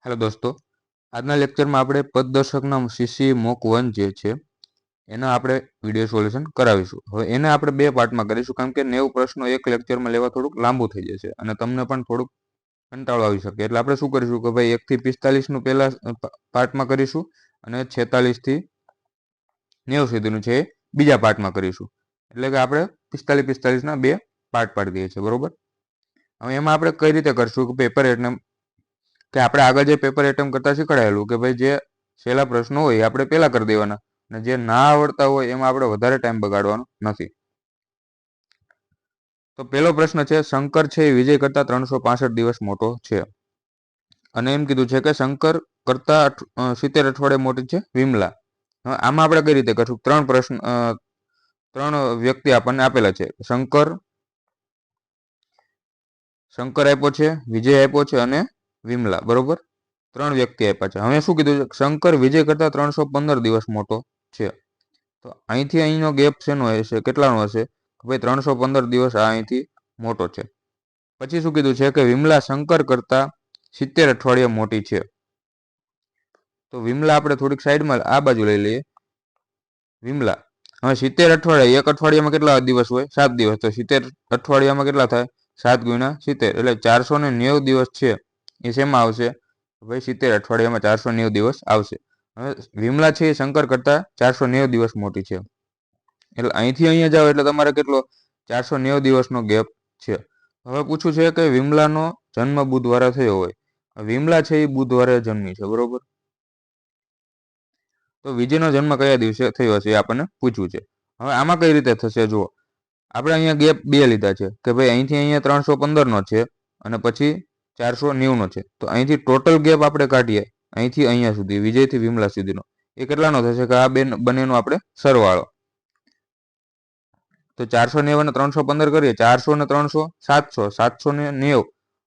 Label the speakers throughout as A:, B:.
A: Hello દોસ્તો, આજના લેક્ચરમાં આપણે પદદર્શકના સીસી મોક 1 જે છે એના આપણે વિડીયો સોલ્યુશન કરાવીશું. હવે એને આપણે બે પાર્ટમાં કરીશું, કારણ કે 90 પ્રશ્નો એક લેક્ચરમાં લેવા થોડુંક લાંબુ થઈ જશે અને તમને પણ થોડુંક કંટાળો આવી શકે. એટલે આપણે શું કરીશું કે ભાઈ 1 થી 45 નું પહેલા પાર્ટમાં કરીશું અને 46 થી 90 સુધીનું છે એ બીજા પાર્ટમાં કરીશું. એટલે કે આપણે 45 ના બે પાર્ટ પાડી દઈએ છીએ, બરોબર. હવે એમાં આપણે કઈ રીતે કરશું કે પેપર એટલે કે આપણે આગળ જે પેપર એટેમ્પ કરતા શીખવાડેલું કે ભાઈ જે છેલ્લા પ્રશ્નો હોય એ આપણે પહેલા કરી દેવાના અને જે ના આવડતા હોય એમાં આપણે વધારે ટાઈમ બગાડવાનો નથી. તો પહેલો પ્રશ્ન છે, શંકર છે એ વિજય કરતા 365 દિવસ મોટો છે અને એમ કીધું છે કે શંકર કરતા 70 અઠવાડિયે મોટી છે વિમલા. હવે આમાં આપણે કઈ રીતે કરશું? ત્રણ વ્યક્તિ આપણને આપેલા છે. શંકર આપ્યો છે, વિજય આપ્યો છે અને વિમલા, બરોબર. ત્રણ વ્યક્તિ આપ્યા છે. હવે શું કીધું છે? શંકર વિજય કરતા 315 દિવસ મોટો છે. તો અહીંથી અહીંનો ગેપ શેનો હશે? કેટલાનો હશે? ભાઈ 315 દિવસ આ અહીંથી મોટો છે. પછી શું કીધું છે કે વિમલા શંકર કરતા 70 અઠવાડિયે મોટી છે. તો વિમલા આપણે થોડીક સાઈડમાં આ બાજુ લઈ લઈએ. વિમલા હવે 70 અઠવાડિયા, એક અઠવાડિયામાં કેટલા દિવસ હોય? 7 દિવસ. તો 70 અઠવાડિયામાં કેટલા થાય? 7 ગુણ્યા 70 એટલે 490 દિવસ છે એ શેમાં આવશે? ભાઈ 70 અઠવાડિયામાં 490 દિવસ આવશે. હવે વિમલા છે એ શંકર કરતા 490 દિવસ મોટી છે. એટલે અહીંથી અહીંયા જાઓ એટલે તમારે કેટલો? 490 દિવસનો ગેપ છે. હવે પૂછ્યું છે કે વિમલાનો જન્મ બુધવારે થયો હોય. વિમલા છે એ બુધવારે જન્મી છે, બરોબર. તો વિજયનો જન્મ કયા દિવસે થયો હશે એ આપણને પૂછ્યું છે. હવે આમાં કઈ રીતે થશે? જુઓ, આપણે અહીંયા ગેપ 2 લીધા છે કે ભાઈ અહીંથી અહીંયા 315 નો છે અને પછી 490 નો છે. તો અહીંથી ટોટલ ગેપ આપણે કાઢીએ અહીંથી અહીંયા સુધી, વિજયથી વિમલા સુધીનો, એ કેટલાનો થશે કે આ બંનેનો આપણે સરવાળો. તો 490 અને 315 કરીએ, 400 ને 300 700, 790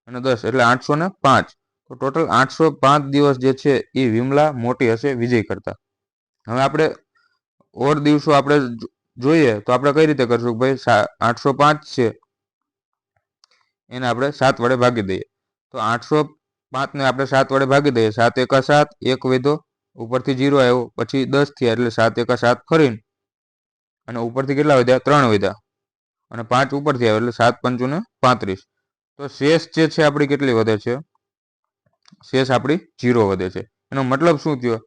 A: અને 10 એટલે 805. તો ટોટલ 805 દિવસ જે છે એ વિમલા મોટી હશે વિજય કરતા. હવે આપણે ઓર દિવસો આપણે જોઈએ તો આપણે કઈ રીતે કરશું? ભાઈ 805 છે એને આપણે 7 વડે ભાગી દઈએ. તો 805 ને આપણે 7 વડે ભાગી દઈએ. 7 એકા 7, એક વધ્યો, ઉપરથી 0 આવ્યો, પછી 10 થયા એટલે 7 એકા 7 ફરીને અને ઉપરથી કેટલા વધ્યા? 3 વધ્યા અને 5 ઉપરથી આવ્યો એટલે 7 પંચું ને 35. તો શેષ જે છે આપણી કેટલી વધે છે? શેષ આપણી 0 વધે છે. એનો મતલબ શું થયો?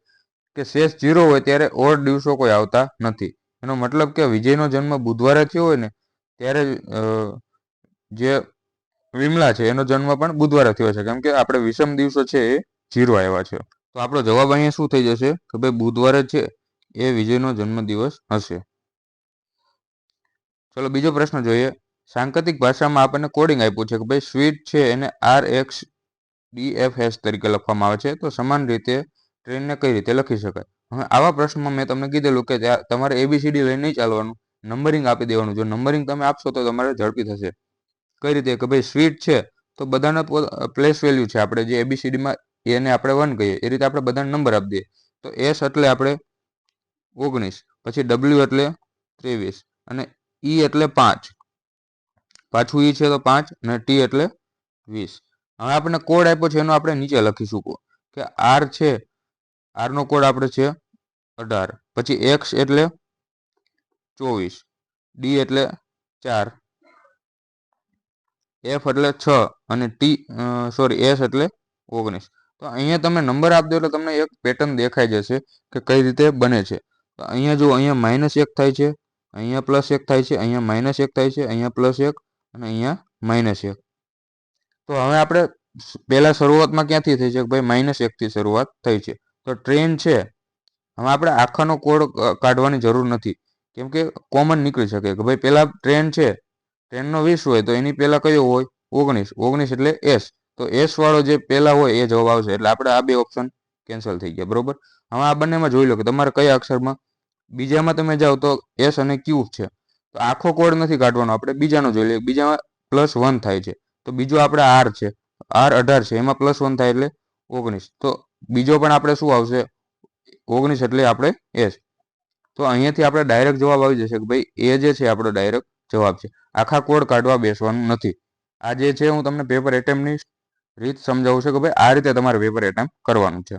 A: કે શેષ 0 હોય ત્યારે ઓર દિવસો કોઈ આવતા નથી. એનો મતલબ કે વિજયનો જન્મ બુધવારે થયો હોય ને ત્યારે જે વિમલા છે એનો જન્મ પણ બુધવારે થયો છે, કેમ કે આપણે વિષમ દિવસો છે એ 0 આવ્યા છે. તો આપણો જવાબ અહીંયા શું થઈ જશે કે ભાઈ બુધવારે છે એ વિજયનો જન્મદિવસ હશે. ચલો બીજો પ્રશ્ન જોઈએ. સાંકેતિક ભાષામાં આપણને કોડિંગ આપ્યું છે કે ભાઈ સ્વીટ છે એને RXDFS તરીકે લખવામાં આવે છે. તો સમાન રીતે ટ્રેનને કઈ રીતે લખી શકાય? હવે આવા પ્રશ્નમાં મેં તમને કીધેલું કે તમારે ABCD લઈને નહીં ચાલવાનું, નંબરિંગ આપી દેવાનું. જો નંબરિંગ તમે આપશો તો તમારે ઝડપી થશે. કઈ રીતે? કે ભાઈ સ્વીટ છે તો બધાના પ્લેસ વેલ્યુ છે. આપણે જે ABCDમાં એને આપણે 1 કહીએ એ રીતે આપણે બધાને નંબર આપી દઈએ. તો S એટલે આપણે 19, પછી W એટલે 23 અને E એટલે 5, પાછું E છે તો 5 અને T એટલે 20. હવે આપણે કોડ આપ્યો છે એનો આપણે નીચે લખીશું કે R છે, R નો કોડ આપણે છે 18, પછી X એટલે 24, D એટલે 4, F એટલે 6 અને S એટલે 19. તો અહીંયા તમે નંબર આપી દો એટલે તમને એક પેટર્ન દેખાઈ જશે કે કઈ રીતે બને છે. તો અહીંયા જો અહીંયા -1 થાય છે, અહીંયા +1 થાય છે, અહીંયા -1 થાય છે, અહીંયા +1 અને અહીંયા -1. તો હવે આપણે પહેલા શરૂઆતમાં ક્યાંથી થઈ છે? ભાઈ -1 થી શરૂઆત થઈ છે. તો ટ્રેન છે, હવે આપણે આખાનો કોડ કાઢવાની જરૂર નથી, કેમ કે કોમન નીકળી શકે કે ભાઈ પહેલા ટ્રેન છે, ટ્રેનનો 20 હોય તો એની પહેલા કયો હોય? 19 એટલે S. તો S વાળો જે પહેલા હોય એ જવાબ આવશે. એટલે આપણે આ બે ઓપ્શન કેન્સલ થઈ ગયા, બરોબર. હવે આ બંનેમાં જોઈ લો કે તમારે કયા અક્ષરમાં. બીજામાં તમે જાઓ તો S અને Q છે, તો આખો કોડ નથી કાઢવાનો, આપણે બીજાનો જોઈ લઈએ. બીજામાં +1 થાય છે, તો બીજો આપણે R છે, R 18 છે, એમાં +1 થાય એટલે 19. તો બીજો પણ આપણે શું આવશે? 19 એટલે આપણે S. તો અહીંયાથી આપણે ડાયરેક્ટ જવાબ આવી જશે કે ભાઈ એ જે છે આપણો ડાયરેક્ટ જવાબ છે. આખા કોડ કાઢવા બેસવાનું નથી. આ જે છે હું તમને પેપર એટેમ્પની રીત સમજાવું છે કે ભાઈ આ રીતે તમારે પેપર એટેમ્પ કરવાનું છે.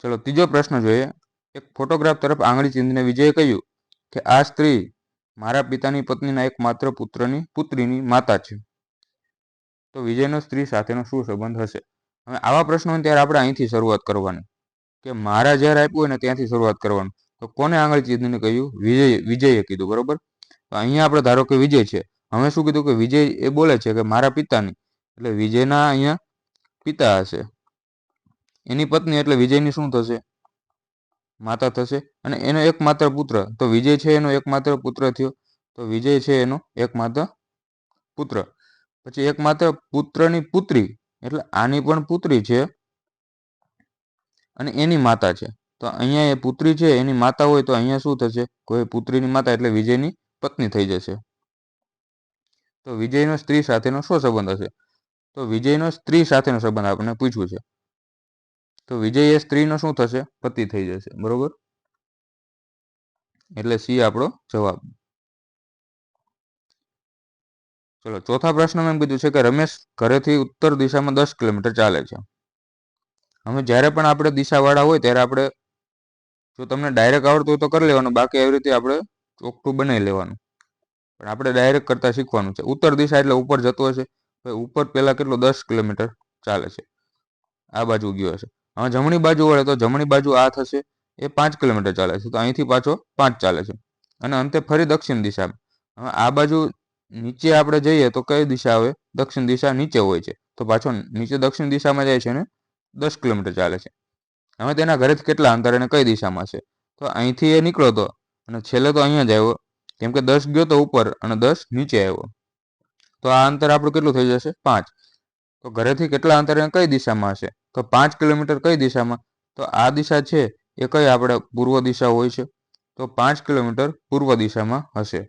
A: ચલો ત્રીજો પ્રશ્ન જોઈએ. એક ફોટોગ્રાફ તરફ આંગળી ચીંધીને વિજયે કહ્યું કે આ સ્ત્રી મારા પિતાની પત્નીના એકમાત્ર પુત્રીની માતા છે. તો વિજયનો સ્ત્રી સાથેનો શું સંબંધ હશે? હવે આવા પ્રશ્નો હોય ત્યારે આપણે અહીંથી શરૂઆત કરવાની, કે મારા જ્યારે આપ્યું હોય ને ત્યાંથી શરૂઆત કરવાનું. તો કોને આંગળી ચીંધીને કહ્યું? વિજયે કીધું, બરોબર. તો અહીંયા આપણે ધારો કે વિજય છે, હવે શું કીધું કે વિજય એ બોલે છે કે મારા પિતાની, એટલે વિજયના અહીંયા પિતા હશે. એની પત્ની એટલે વિજયની શું થશે? માતા થશે. અને એનો એકમાત્ર પુત્ર, તો વિજય છે એનો એકમાત્ર પુત્ર થયો, તો વિજય છે એનો એકમાત્ર પુત્ર. પછી એકમાત્ર પુત્રની પુત્રી, એટલે આની પણ પુત્રી છે અને એની માતા છે. તો અહીંયા એ પુત્રી છે એની માતા હોય તો અહીંયા શું થશે? કોઈ પુત્રીની માતા એટલે વિજયની પત્ની થઈ જશે. તો વિજયનો સ્ત્રી સાથેનો શું સંબંધ હશે? તો વિજયનો સ્ત્રી સાથેનો સંબંધ આપણને પૂછ્યું છે, તો વિજય એ સ્ત્રીનો શું થશે? પતિ થઈ જશે, બરોબર. એટલે સી આપણો જવાબ. ચલો ચોથા પ્રશ્નમાં એમ કીધું છે કે રમેશ ઘરેથી ઉત્તર દિશામાં 10 કિલોમીટર ચાલે છે. હવે જ્યારે પણ આપણે દિશાવાળા હોય ત્યારે આપણે, જો તમને ડાયરેક્ટ આવડતું હોય તો કરી લેવાનું, બાકી એવી રીતે આપણે ચોખ્ખું બનાવી લેવાનું. પણ આપણે ડાયરેક્ટ કરતાં શીખવાનું છે. ઉત્તર દિશા એટલે ઉપર જતો હશે, ઉપર પહેલાં કેટલો 10 કિલોમીટર ચાલે છે, આ બાજુ ગયો હશે. હવે જમણી બાજુ વળે તો જમણી બાજુ આ થશે, એ 5 કિલોમીટર ચાલે છે, તો અહીંથી પાછો 5 ચાલે છે. અને અંતે ફરી દક્ષિણ દિશામાં. હવે આ બાજુ નીચે આપણે જઈએ તો કઈ દિશા આવે? દક્ષિણ દિશા નીચે હોય છે, તો પાછો નીચે દક્ષિણ દિશામાં જાય છે અને 10 કિલોમીટર ચાલે છે. હવે તેના ઘરેથી કેટલા અંતર અને કઈ દિશામાં છે? તો અહીંથી એ નીકળ્યો હતો અને છેલ્લે તો અહીંયા જ આવ્યો, કેમ કે 10 ગયો તો ઉપર અને 10 નીચે આવ્યો. તો આ અંતર આપણું કેટલું થઈ જશે? 5. તો ઘરેથી કેટલા અંતરે કઈ દિશામાં હશે? તો 5 કિલોમીટર કઈ દિશામાં? તો આ દિશા છે એ કઈ આપણે પૂર્વ દિશા હોય છે, તો 5 કિલોમીટર પૂર્વ દિશામાં હશે.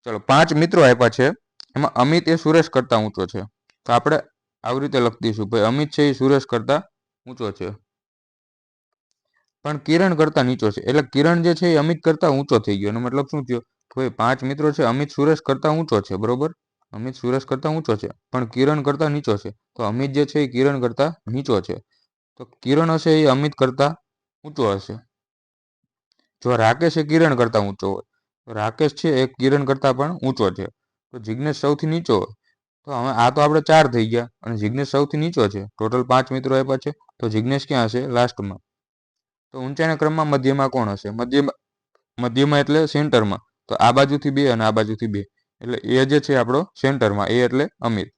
A: ચલો 5 મિત્રો આપ્યા છે, એમાં અમિત એ સુરેશ કરતા ઊંચો છે. તો આપણે આવી રીતે લખી દઈશું, ભાઈ અમિત છે એ સુરેશ કરતા ઊંચો છે, પણ કિરણ કરતા નીચો છે. એટલે કિરણ જે છે એ અમિત કરતા ઊંચો થઈ ગયો. એનો મતલબ શું થયો? ભાઈ 5 મિત્રો છે, અમિત સુરેશ કરતા ઊંચો છે, બરોબર. અમિત સુરેશ કરતા ઊંચો છે, પણ કિરણ કરતા નીચો છે. તો અમિત જે છે એ કિરણ કરતા નીચો છે, તો કિરણ હશે એ અમિત કરતા ઊંચો હશે. જો રાકેશ એ કિરણ કરતા ઊંચો હોય, તો રાકેશ છે એ કિરણ કરતા પણ ઊંચો છે. તો જિગ્નેશ સૌથી નીચો હોય, તો હવે આ તો આપણે 4 થઈ ગયા અને જિગ્નેશ સૌથી નીચો છે. ટોટલ 5 મિત્રો આપ્યા છે, તો જિગ્નેશ ક્યાં હશે? લાસ્ટમાં. તો ઊંચાઈના ક્રમમાં મધ્યમાં કોણ હશે? મધ્યમાં એટલે સેન્ટરમાં. તો આ બાજુથી 2 અને આ બાજુથી 2, એટલે એ જે છે આપણો સેન્ટરમાં, એ એટલે અમિત.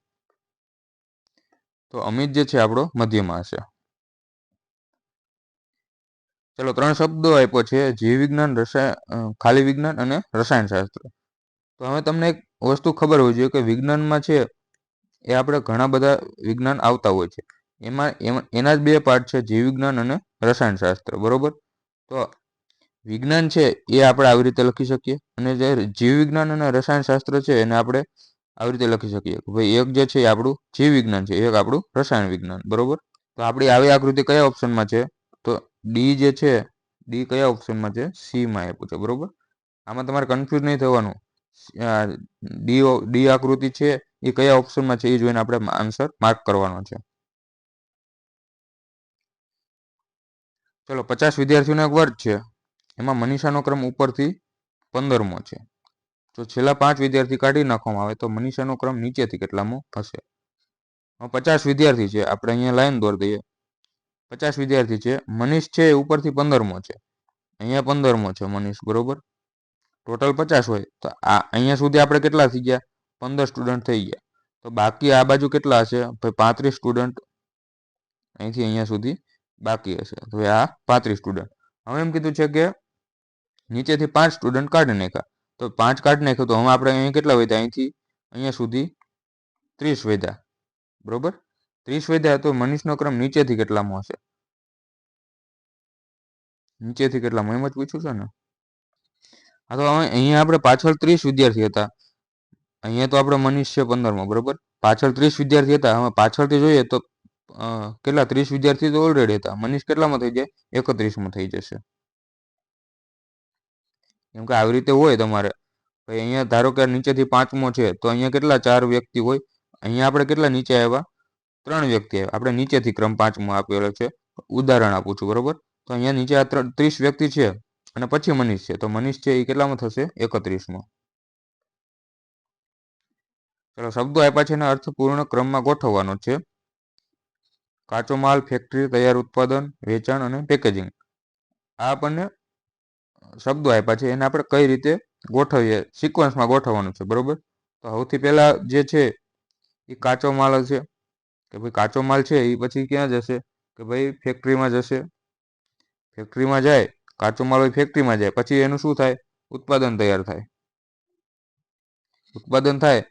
A: તો અમિત જે છે આપણો મધ્યમાં હશે. ચલો 3 શબ્દો આપ્યો છે, જીવ વિજ્ઞાન, ખાલી વિજ્ઞાન અને રસાયણશાસ્ત્ર. તો હવે તમને એક વસ્તુ ખબર હોવી જોઈએ કે વિજ્ઞાનમાં છે એ આપણે ઘણા બધા વિજ્ઞાન આવતા હોય છે. એના જ 2 પાર્ટ છે, જીવ વિજ્ઞાન અને રસાયણશાસ્ત્ર, બરોબર. તો વિજ્ઞાન છે એ આપણે આવી રીતે લખી શકીએ, અને જે જીવ વિજ્ઞાન અને રસાયણશાસ્ત્ર છે એને આપણે આવી રીતે લખી શકીએ કે ભાઈ એક જે છે એ આપણું જીવ વિજ્ઞાન છે, એક આપણું રસાયણ વિજ્ઞાન, બરોબર. તો આપણી આવી આકૃતિ કયા ઓપ્શનમાં છે? તો ડી જે છે, ડી કયા ઓપ્શનમાં છે? સીમાં આપ્યું છે, બરોબર. આમાં તમારે કન્ફ્યુઝ નહીં થવાનું. ડી આકૃતિ છે એ કયા ઓપ્શનમાં છે એ જોઈને આપણે આન્સર માર્ક કરવાનો છે. ચલો 50 વિદ્યાર્થીઓનો એક વર્ગ છે, એમાં મનીષાનો ક્રમ ઉપરથી 15મો છે. જો છેલ્લા 5 વિદ્યાર્થી કાઢી નાખવામાં આવે તો મનીષાનો ક્રમ નીચેથી કેટલામો હશે? 50 વિદ્યાર્થી છે, આપણે અહીંયા લાઈન દોરી દઈએ. 50 વિદ્યાર્થી છે, મનીષ છે એ ઉપરથી 15મો છે, અહીંયા 15મો છે મનીષ, બરોબર. ટોટલ 50 હોય તો અહીંયા સુધી આપણે કેટલા થઈ ગયા? 15 સ્ટુડન્ટ થઈ ગયા. તો બાકી આ બાજુ કેટલા હશે? ભાઈ 35 સ્ટુડન્ટ અહીંથી અહીંયા સુધી બાકી હશે. તો આ 35 સ્ટુડન્ટ. હવે એમ કીધું છે કે નીચેથી 5 સ્ટુડન્ટ કાઢી નાખ્યા, તો 5 કાઢી નાખ્યો તો હવે આપણે અહીંયા કેટલા વધ્યા? અહીંથી અહીંયા સુધી 30 વધ્યા, બરોબર. 30 વધ્યા તો મનીષનો ક્રમ નીચેથી કેટલામાં હશે? નીચેથી કેટલામાં, એમ જ પૂછ્યું છે ને. હા, તો હવે અહીંયા આપણે પાછળ 30 વિદ્યાર્થી હતા, અહીંયા તો આપણે મનીષ છે 15મો, બરોબર. પાછળ 30 વિદ્યાર્થી હતા, હવે પાછળથી જોઈએ તો કેટલા? 30 વિદ્યાર્થી તો ઓલરેડી હતા. મનીષ કેટલામાં થઈ જાય? 31માં થઈ જશે. કેમ કે આવી રીતે હોય તમારે ભાઈ અહીંયા ધારો કે નીચેથી પાંચમો છે તો અહીંયા કેટલા 4 વ્યક્તિ હોય, અહીંયા આપણે કેટલા નીચે આવ્યા 3 વ્યક્તિ આવ્યા, આપણે નીચેથી ક્રમ પાંચમો આપેલો છે, ઉદાહરણ આપું છું બરોબર. તો અહીંયા નીચે આ 30 વ્યક્તિ છે અને પછી મનીષ છે, તો મનીષ છે એ કેટલામાં થશે 31મો. ચલો શબ્દો આપ્યા છે એના અર્થપૂર્ણ ક્રમમાં ગોઠવવાનો છે. કાચો માલ, ફેક્ટરી, તૈયાર ઉત્પાદન, વેચાણ અને પેકેજિંગ. આ આપણને શબ્દો આપ્યા છે એને આપણે કઈ રીતે ગોઠવીએ, સિક્વન્સમાં ગોઠવવાનું છે બરોબર. તો સૌથી પહેલા જે છે એ કાચો માલ હશે, કે ભાઈ કાચો માલ છે એ પછી ક્યાં જશે, કે ભાઈ ફેક્ટરીમાં જશે. ફેક્ટરીમાં જાય, કાચો માલ હોય ફેક્ટરીમાં જાય, પછી એનું શું થાય, ઉત્પાદન તૈયાર થાય. ઉત્પાદન થાય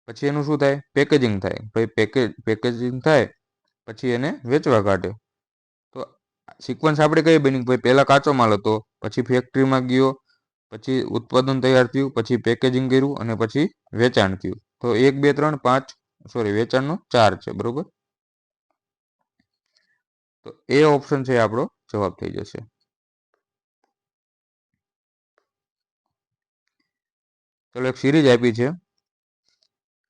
A: પછી એનું શું થાય, પેકેજિંગ થાય. ભાઈ પેકેજિંગ થાય પછી એને વેચવા કાઢે. તો સિક્વન્સ આપણે કઈ બની, ભાઈ પહેલા કાચો માલ હતો, પછી ફેક્ટરીમાં ગયો, પછી ઉત્પાદન તૈયાર થયું, પછી પેકેજિંગ કર્યું અને પછી વેચાણ થયું. તો 1 2 3 5 સોરી વેચાણનો 4 છે બરોબર. તો એ ઓપ્શન છે આપણો જવાબ થઈ જશે. ચલો એક સિરીઝ આપી છે,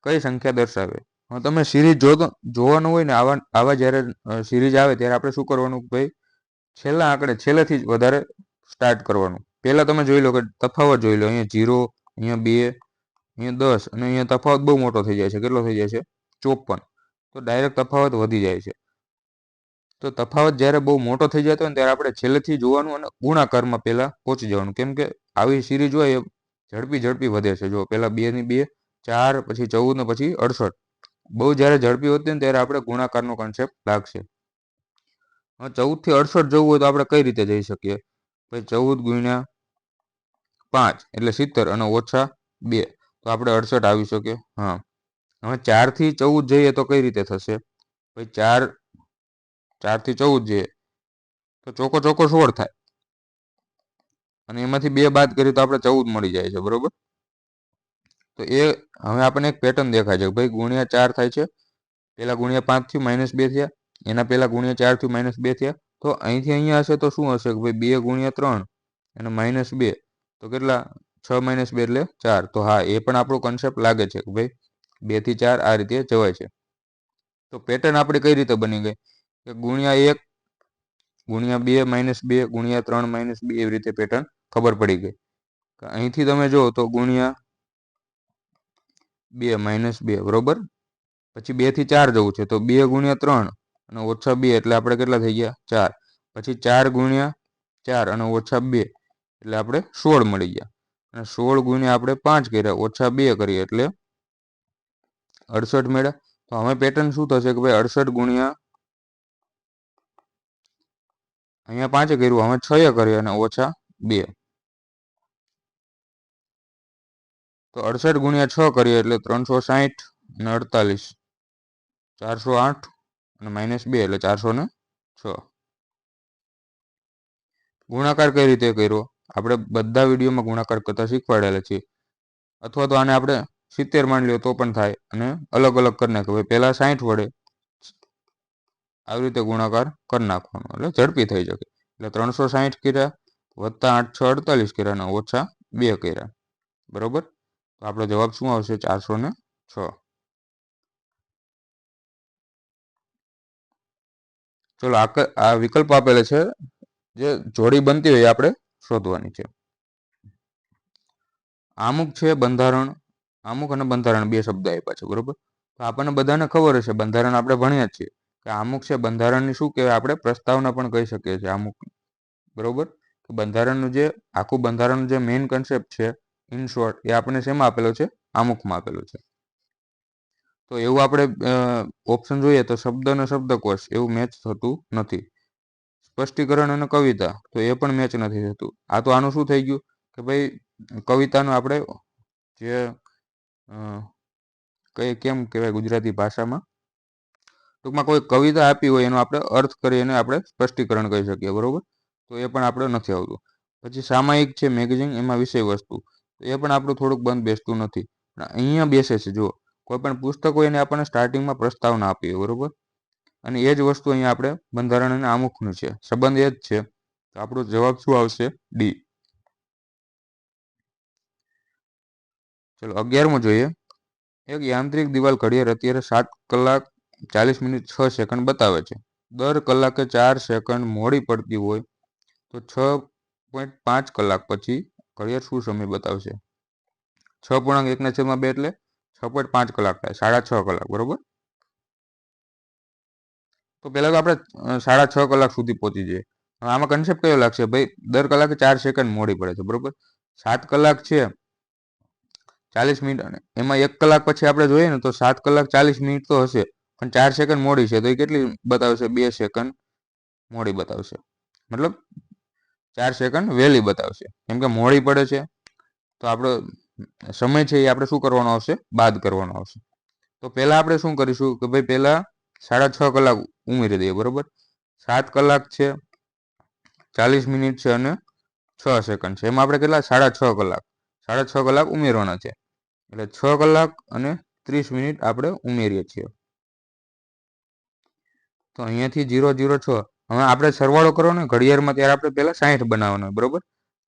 A: કઈ સંખ્યા દર્શાવે. તમે સિરીઝ જોવાનું હોય ને, આવા જ્યારે સિરીઝ આવે ત્યારે આપણે શું કરવાનું, ભાઈ છેલ્લા આંકડે છેલ્લેથી જ વધારે સ્ટાર્ટ કરવાનું. પહેલા તમે જોઈ લો કે તફાવત જોઈ લો, અહીંયા 0, અહીંયા 2, અહીંયા 10 અને અહીંયા તફાવત બહુ મોટો થઈ જાય છે. કેટલો થઈ જાય છે, 54. તો ડાયરેક્ટ તફાવત વધી જાય છે. તો તફાવત જ્યારે બહુ મોટો થઈ જતો હોય ને ત્યારે આપણે છેલ્લેથી જોવાનું અને ગુણાકારમાં પહેલા પહોંચી જવાનું. કેમ કે આવી સિરીઝ હોય એ ઝડપી વધે છે. જો પહેલા 2 ની 2, 4, પછી 14 ને પછી 68. બહુ જ્યારે ઝડપી હોતી ને ત્યારે આપણે ગુણાકારનો કોન્સેપ્ટ લાગશે. 14 થી 68 જવું હોય તો આપણે કઈ રીતે જઈ શકીએ, ભાઈ 14 ગુણ્યા 5 એટલે 70 અને ઓછા 2 તો આપણે 68 આવી શકે. હા, હવે 4 થી 14 જઈએ તો કઈ રીતે થશે, ભાઈ 4 થી 14 જઈએ તો ચોકો 16 થાય અને એમાંથી 2 બાદ કરીએ તો આપણે 14 મળી જાય છે બરોબર. તો એ હવે આપણને એક પેટર્ન દેખાય છે, ભાઈ ગુણ્યા 4 થાય છે, પહેલા ગુણ્યા 5 થયું -2 થયા, એના પહેલા ગુણ્યા 4 થયું -2 થયા. તો અહીંથી અહીંયા હશે તો શું હશે, કે ભાઈ 2 ગુણ્યા 3 અને -2 તો કેટલા, 6 - 2 એટલે 4. તો હા, એ પણ આપણો કોન્સેપ્ટ લાગે છે કે ભાઈ 2 થી 4 આ રીતે જવાય છે. તો પેટર્ન આપણે કઈ રીતે બની ગઈ, કે ગુણ્યા 1 ગુણ્યા 2 -2 ગુણ્યા 3 -2 એવી રીતે પેટર્ન ખબર પડી ગઈ. અહીંથી તમે જો તો ગુણ્યા 2 -2 બરોબર. પછી 2 થી 4 જવું છે તો 2 ગુણ્યા 3 અને ઓછા 2 એટલે આપણે કેટલા થઈ ગયા, 4. પછી 4 ગુણ્યા 4 અને ઓછા 2 એટલે આપણે 16 મળી ગયા. અને 16 ગુણ્યા આપણે 5 કર્યા, ઓછા 2 કરીએ એટલે 68 મળ્યા. તો હવે પેટર્ન શું થશે, કે ભાઈ 68 ગુણ્યા અહીંયા 5 કર્યું, હવે 6 કરીએ અને ઓછા 2 તો 68 ગુણ્યા 6 કરીએ એટલે 360 અને 48 408 અને -2 એટલે 406. ગુણાકાર કઈ રીતે કર્યો, આપણે બધા વિડીયોમાં ગુણાકાર કરતા શીખવાડેલા છે. અથવા તો આને આપણે 70 માની લો તો પણ થાય અને અલગ અલગ કરી નાખો. પહેલા 60 વડે આવી રીતે ગુણાકાર કરી નાખવાનો એટલે ઝડપી થઈ શકે. એટલે 360 કર્યા વત્તા 8 6 48 કર્યા અને ઓછા 2 કર્યા બરોબર. તો આપણો જવાબ શું આવશે, 406. ચલો આ વિકલ્પ આપેલા છે, જે જોડી બનતી હોય આપણે શોધવાની છે. આમુખ છે બંધારણ, આમુખ અને બંધારણ બે શબ્દ આપ્યા છે બરોબર. તો આપણને બધાને ખબર હશે, બંધારણ આપણે ભણ્યા જ છીએ કે આમુખ છે બંધારણની શું કહેવાય, આપણે પ્રસ્તાવના પણ કહી શકીએ છીએ આમુખ બરોબર. તો બંધારણનું જે આખું બંધારણનું જે મેઇન કન્સેપ્ટ છે ઇન શોર્ટ એ આપણને શેમાં આપેલો છે, આમુખમાં આપેલો છે. તો એવું આપણે ઓપ્શન જોઈએ તો શબ્દ અને શબ્દકોશ એવું મેચ થતું નથી. સ્પષ્ટીકરણ અને કવિતા તો એ પણ મેચ નથી થતું. આ તો આનું શું થઈ ગયું કે ભાઈ કવિતાનું આપણે જે કેમ કહેવાય ગુજરાતી ભાષામાં, ટૂંકમાં કોઈ કવિતા આપી હોય એનો આપણે અર્થ કરીને આપણે સ્પષ્ટીકરણ કહી શકીએ બરોબર. તો એ પણ આપણે નથી આવતું. પછી સામાયિક છે મેગેઝિન, એમાં વિષય વસ્તુ તો એ પણ આપણું થોડુંક બંધ બેસતું નથી. અહીંયા બેસે છે, જો કોઈ પણ પુસ્તક હોય એને આપણને સ્ટાર્ટિંગમાં પ્રસ્તાવના આપી બરોબર. અને એ જ વસ્તુ અહીંયા આપણે બંધારણ અને આમુખનું છે, સંબંધ એ જ છે. તો આપણો જવાબ શું આવશે, ડી. ચલો 11મો જોઈએ. એક યાંત્રિક દિવાલ ઘડિયાળ અત્યારે 7 કલાક 40 મિનિટ 6 સેકન્ડ બતાવે છે. દર કલાકે 4 સેકન્ડ મોડી પડતી હોય તો 6.5 કલાક પછી ઘડિયાળ શું સમય બતાવશે? 6.1/2 એટલે 6.5 કલાક થાય, 6.5 કલાક, બરોબર. તો પહેલાં તો આપણે 6.5 કલાક સુધી પહોંચી જઈએ. હવે આમાં કન્સેપ્ટ કયો લાગશે ભાઈ? દર કલાકે 4 સેકન્ડ મોડી પડે છે, બરોબર. 7 કલાક છે 40 મિનિટ, અને એમાં 1 કલાક પછી આપણે જોઈએ ને તો 7 કલાક 40 મિનિટ તો હશે, પણ 4 સેકન્ડ મોડી છે તો એ કેટલી બતાવશે? 2 સેકન્ડ મોડી બતાવશે, મતલબ 4 સેકન્ડ વહેલી બતાવશે. કેમ કે મોડી પડે છે તો આપણો સમય છે એ આપણે શું કરવાનો આવશે? બાદ કરવાનો આવશે. તો પહેલાં આપણે શું કરીશું કે ભાઈ પહેલાં 6.5 કલાક ઉમેરી દઈએ, બરોબર. 7 કલાક છે 40 મિનિટ છે અને 6 સેકન્ડ છે, એમાં આપણે કેટલા? 6.5 કલાક, 6.5 કલાક ઉમેરવાના છે. એટલે 6 કલાક અને 30 મિનિટ આપણે ઉમેરીએ છીએ. તો અહીંયાથી 0.06. હવે આપણે સરવાળો કરો ને ઘડિયાળમાં, ત્યારે આપણે પહેલાં 60 બનાવવાનો હોય, બરોબર.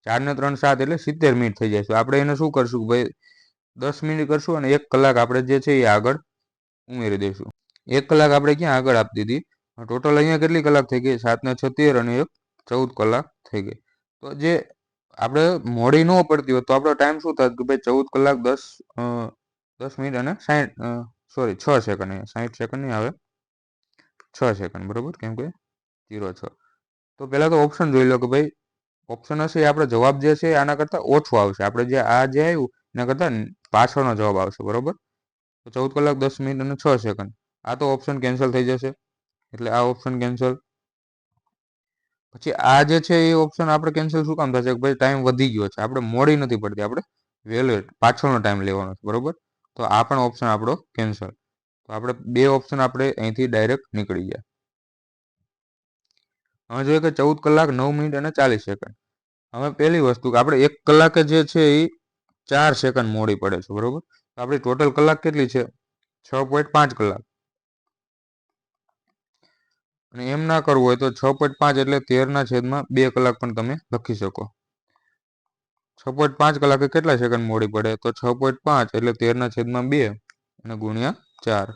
A: 4 ને 3 7 એટલે 70 મિનિટ થઈ જાય છે. આપણે એને શું કરશું કે ભાઈ 10 મિનિટ કરશું અને 1 કલાક આપણે જે છે એ આગળ ઉમેરી દઈશું. 1 કલાક આપણે ક્યાં આગળ આપી દીધી? ટોટલ અહીંયા કેટલી કલાક થઈ ગઈ? 7 ને 6 13 અને 1 14 કલાક થઈ ગઈ. તો જે આપણે મોડી ન પડતી હોય તો આપણો ટાઈમ શું થાય કે ભાઈ 14 કલાક 10 મિનિટ અને 6 સેકન્ડ. અહીંયા 60 સેકન્ડ નહીં આવે, 6 સેકન્ડ, બરોબર. કેમ કે 0.6. તો પહેલાં તો ઓપ્શન જોઈ લો કે ભાઈ ઓપ્શન હશે એ આપણો જવાબ જે છે આના કરતાં ઓછું આવશે. આપણે જે આવ્યું એના કરતાં પાછળનો જવાબ આવશે, બરોબર. તો 14 કલાક 10 મિનિટ અને 6 સેકન્ડ. આ તો ઓપ્શન કેન્સલ થઈ જશે, એટલે આ ઓપ્શન કેન્સલ. પછી આ જે છે એ ઓપ્શન આપણે કેન્સલ શું કામ થશે? કે ભાઈ ટાઈમ વધી ગયો છે, આપણે મોડી નથી પડતી, આપણે વહેલો પાછળનો ટાઈમ લેવાનો છે, બરોબર. તો આ પણ ઓપ્શન આપણો કેન્સલ. તો આપણે 2 ઓપ્શન આપણે અહીંથી ડાયરેક્ટ નીકળી ગયા. હવે જોઈએ કે 14 કલાક 9 મિનિટ અને 40 સેકન્ડ. હવે પહેલી વસ્તુ કે આપણે 1 કલાકે જે છે એ 4 સેકન્ડ મોડી પડે છે, બરોબર. તો આપણી ટોટલ કલાક કેટલી છે? 6.5 કલાક. અને એમ ના કરવું હોય તો 6.5 એટલે 13/2 કલાક પણ તમે લખી શકો. 6.5 કલાકે કેટલા સેકન્ડ મોડી પડે? તો 6.5 એટલે 13/2 અને ગુણ્યા 4.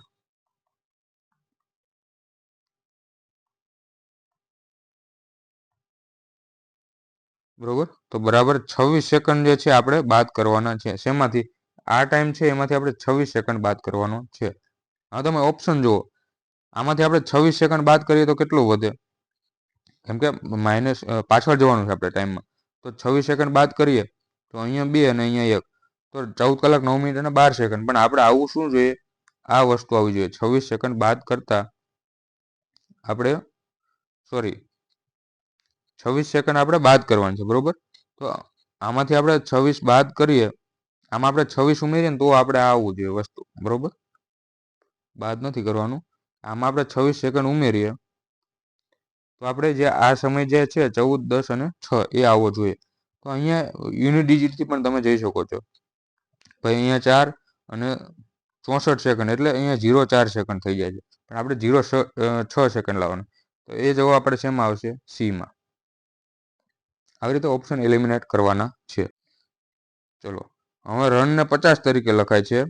A: બરોબર. તો બરાબર 26 સેકન્ડ જે છે આપણે બાદ કરવાના છે. શેમાંથી? આ ટાઈમ છે એમાંથી આપણે 26 સેકન્ડ બાદ કરવાનો છે. હવે તમે ઓપ્શન જુઓ, આમાંથી આપણે 26 સેકન્ડ બાદ કરીએ તો કેટલું વધે? કેમ કે માઇનસ પાછળ જવાનું છે આપણે ટાઈમમાં. તો 26 સેકન્ડ બાદ કરીએ તો અહીંયા 2 અને અહીંયા 1, તો 14 કલાક 9 મિનિટ અને 12 સેકન્ડ. પણ આપણે આવું શું જોઈએ? આ વસ્તુ આવવી જોઈએ. 26 સેકન્ડ બાદ કરતા આપણે 26 સેકન્ડ આપણે બાદ કરવાની છે, બરોબર. તો આમાંથી આપણે 26 બાદ કરીએ, આમાં આપણે 26 ઉમેરીએ ને તો આપણે આ આવવું જોઈએ વસ્તુ, બરોબર. બાદ નથી કરવાનું. આમાં આપણે 26 સેકન્ડ ઉમેરીએ તો આપણે જે આ સમય જે છે 14, 10 અને 6 એ આવવો જોઈએ. તો અહીંયા યુનિટ ડિજિટથી પણ તમે જઈ શકો છો. ભાઈ અહીંયા 4 અને 64 સેકન્ડ એટલે અહીંયા 0.4 સેકન્ડ થઈ જાય છે, પણ આપણે 0.6 સેકન્ડ લાવવાનું. તો એ જવાબ આપણે શેમાં આવશે? સીમાં. આવી રીતે ઓપ્શન એલિમિનેટ કરવાના છે. ચલો, હવે રનને 50 તરીકે લખાય છે,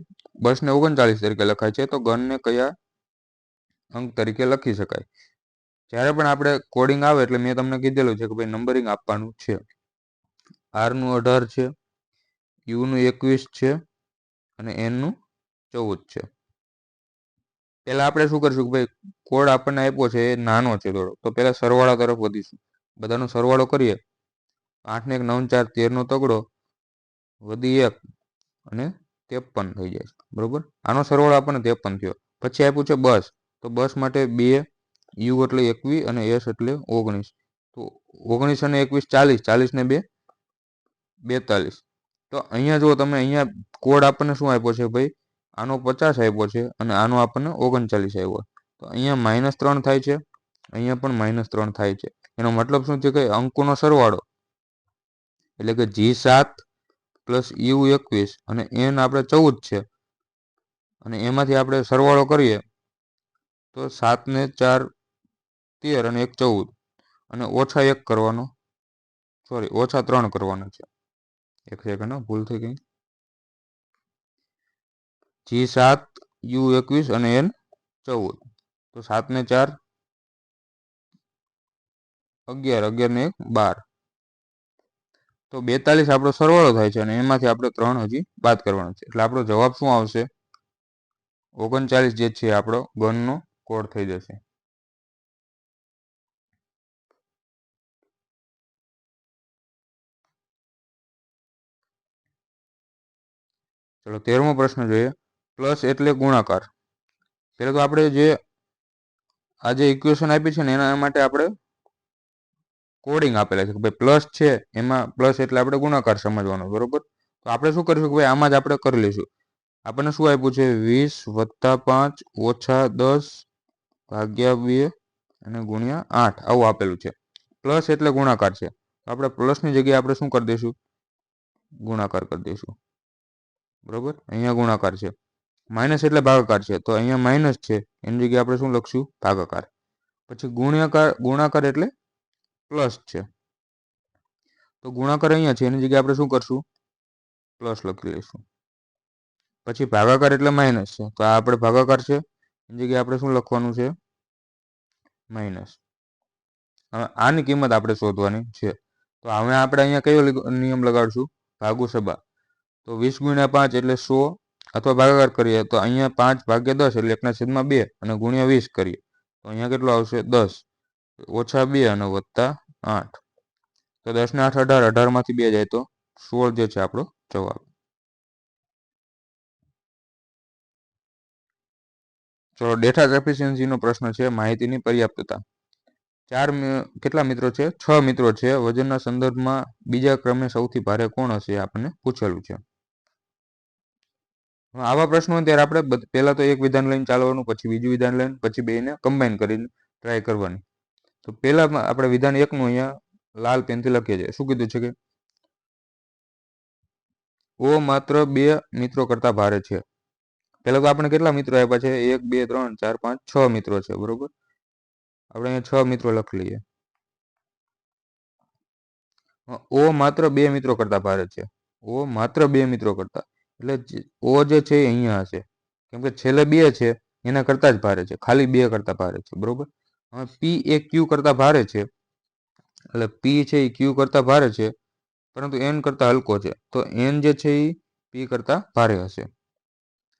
A: બસને 39 તરીકે લખાય છે, તો ગનને કયા અંક તરીકે લખી શકાય? જ્યારે પણ આપણે કોડિંગ આવે એટલે મેં તમને કીધેલું છે કે ભાઈ નંબરિંગ આપવાનું છે. આરનું 18 છે, યુનું 21 છે અને એનનું 14 છે. પહેલાં આપણે શું કરીશું કે ભાઈ કોડ આપણને આપ્યો છે એ નાનો છે થોડો, તો પહેલાં સરવાળા તરફ વધીશું. બધાનો સરવાળો કરીએ 8 ને 1 9 4 13નો તગડો વધી 1 અને 53 થઈ જાય છે, બરોબર. આનો સરવાળો આપણને 53 થયો. પછી આપ્યું છે બસ, તો બસ માટે 2, યુ એટલે 21 અને એસ એટલે 19. તો 19 અને 21 40, 40 ને 2 42. તો અહીંયા જુઓ તમે, અહીંયા કોડ આપણને શું આપ્યો છે ભાઈ? આનો 50 આપ્યો છે અને આનો આપણને 39 આવ્યો. તો અહીંયા -3 થાય છે, અહીંયા પણ -3 થાય છે. એનો મતલબ શું છે કે અંકોનો સરવાળો એટલે કે G7 પ્લસ U21 અને N આપણે 14 છે, અને એમાંથી આપણે સરવાળો કરીએ તો 7 ને 4 13 અને 1 14 અને ઓછા 1 કરવાનો, ઓછા 3 કરવાનો છે. એક સેકન્ડ, ભૂલ થઈ ગઈ. G7 U21 અને N14. તો 7 ને 4 11, 11 ને 1 12. તો 42 આપણો સરવાળો થાય છે અને એમાંથી આપણે 3 હજી બાદ કરવાનો છે. એટલે આપણો જવાબ શું આવશે? 39 જે છે આપણો ગનનો કોડ થઈ જશે. ચલો 13મો પ્રશ્ન જોઈએ. પ્લસ એટલે ગુણાકાર. પહેલા તો આપણે જે આ જે ઇક્વેશન આપી છે ને એના માટે આપણે કોડિંગ આપેલા છે કે ભાઈ પ્લસ છે એમાં પ્લસ એટલે આપણે ગુણાકાર સમજવાનો, બરોબર? તો આપણે શું કરીશું કે ભાઈ આમાં જ આપણે કરી લઈશું. આપણને શું આપ્યું છે? 20 + 5 - 10 ભાગ્યા 2 અને ગુણ્યા 8 આવું આપેલું છે. પ્લસ એટલે ગુણાકાર છે. આપણે પ્લસની જગ્યાએ આપણે શું કરી દઈશું? ગુણાકાર કરી દઈશું, બરોબર? અહીંયા ગુણાકાર છે. માઇનસ એટલે ભાગાકાર છે, તો અહીંયા માઇનસ છે એની જગ્યાએ આપણે શું લખશું? ભાગાકાર. પછી ગુણાકાર એટલે પ્લસ છે, તો ગુણાકાર અહીંયા છે એની જગ્યાએ આપણે શું કરશું? પ્લસ લખી લઈશું. પછી ભાગાકાર એટલે માઇનસ છે, તો આ આપણે ભાગાકાર છે એની જગ્યાએ આપણે શું લખવાનું છે? માઇનસ. હવે આની કિંમત આપણે શોધવાની છે. તો હવે આપણે અહીંયા કયો નિયમ લગાડશું? ભાગુ સબા. તો 20 × 5 એટલે 100, અથવા ભાગાકાર કરીએ તો અહીંયા 5 / 10 એટલે 1/2 અને ગુણ્યા 20 કરીએ તો અહીંયા કેટલો આવશે? 10 ઓછા 2 અને વત્તા 8. તો 10 ને 8 18, 18 માંથી 2 જાય તો 16 જે છે આપણો જવાબ. ચલો ડેટા એફિશિયન્સીનો પ્રશ્ન છે, માહિતીની પર્યાપ્તતા. કેટલા મિત્રો છે? 6 મિત્રો છે. વજનના સંદર્ભમાં બીજા ક્રમે સૌથી ભારે કોણ હશે? આપણને પૂછેલું છે. આવા પ્રશ્નો ત્યારે આપણે પહેલા તો એક વિધાન લઈને ચાલવાનું, પછી બીજું વિધાન લઈને, પછી બેને કમ્બાઈન કરીને ટ્રાય કરવાની. તો પહેલા આપણે વિધાન 1 નું અહીંયા લાલ પેનથી લખીએ છીએ. શું કીધું છે કે ઓ માત્ર 2 મિત્રો કરતા ભારે છે. પહેલા તો આપણે કેટલા મિત્રો આપ્યા છે? 1 2 3 4 5 6 મિત્રો છે, બરોબર? આપણે અહીંયા 6 મિત્રો લખી લઈએ. ઓ માત્ર 2 મિત્રો કરતા ભારે છે. ઓ માત્ર 2 મિત્રો કરતા, એટલે ઓ જે છે એ અહીંયા હશે, કેમ કે છેલ્લે 2 છે એના કરતા જ ભારે છે, ખાલી 2 કરતા ભારે છે, બરોબર? હવે પી એ ક્યુ કરતા ભારે છે, એટલે પી છે એ ક્યુ કરતા ભારે છે, પરંતુ એન કરતા હલકો છે, તો એન જે છે એ પી કરતા ભારે હશે.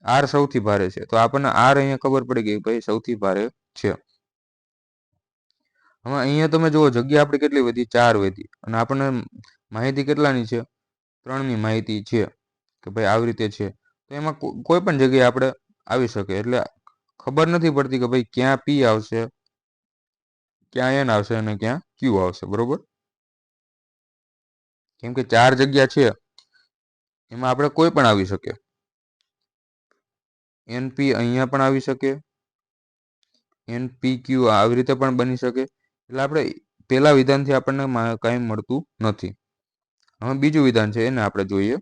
A: આર સૌથી ભારે છે, તો આપણને આર અહીંયા ખબર પડી ગઈ ભાઈ સૌથી ભારે છે. હવે અહીંયા તમે જુઓ જગ્યા આપણી કેટલી વધી? 4 વધી. અને આપણને માહિતી કેટલાની છે? 3ની માહિતી છે કે ભાઈ આવી રીતે છે. તો એમાં કોઈ પણ જગ્યાએ આપણે આવી શકે, એટલે ખબર નથી પડતી કે ભાઈ ક્યાં પી આવશે, ક્યાં એન આવશે અને ક્યાં ક્યુ આવશે, બરોબર? કેમ કે 4 જગ્યા છે એમાં આપણે કોઈ પણ આવી શકે. એનપી અહીંયા પણ આવી શકે, NPQ આવી રીતે પણ બની શકે. એટલે આપણે પહેલા વિધાનથી આપણને કાંઈ મળતું નથી. હવે બીજું વિધાન છે એને આપણે જોઈએ.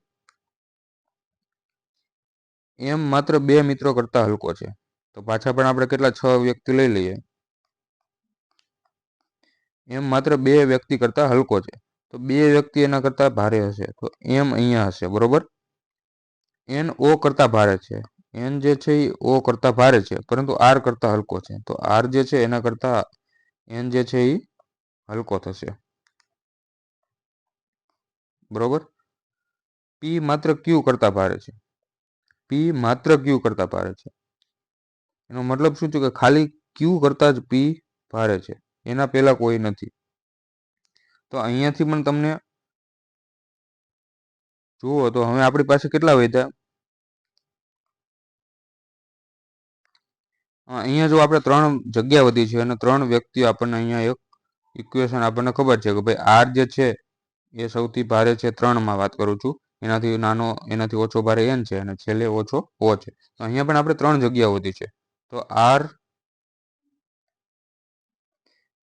A: એમ માત્ર 2 મિત્રો કરતા હલકો છે. તો પાછા પણ આપણે કેટલા 6 વ્યક્તિ લઈ લઈએ. એમ માત્ર 2 વ્યક્તિ કરતા હલકો છે, તો 2 વ્યક્તિ એના કરતા ભારે હશે, તો એમ અહીંયા હશે, બરોબર? એન ઓ કરતા ભારે છે. એન જે છે એ ઓ કરતા ભારે છે, પરંતુ આર કરતા હલકો છે, તો આર જે છે એના કરતા એન જે છે એ હલકો થશે, બરોબર? પી માત્ર ક્યુ કરતા ભારે છે. પી માત્ર ક્યુ કરતા ભારે છે, એનો મતલબ શું છે કે ખાલી ક્યુ કરતા જ પી ભારે છે, એના પહેલા કોઈ નથી. તો અહીંયાથી પણ તમને જુઓ તો હવે આપણી પાસે કેટલા વધ્યા? અહીંયા જો આપણે 3 જગ્યા વધી છે અને 3 વ્યક્તિઓ આપણને અહીંયા એક ઇક્વેશન આપણને ખબર છે કે ભાઈ આર જે છે એ સૌથી ભારે છે. 3માં વાત કરું છું, એનાથી નાનો એનાથી ઓછો ભારે એન છે અને છેલ્લે ઓછો ઓ છે. તો અહીંયા પણ આપણે 3 જગ્યા વધી છે, તો આર,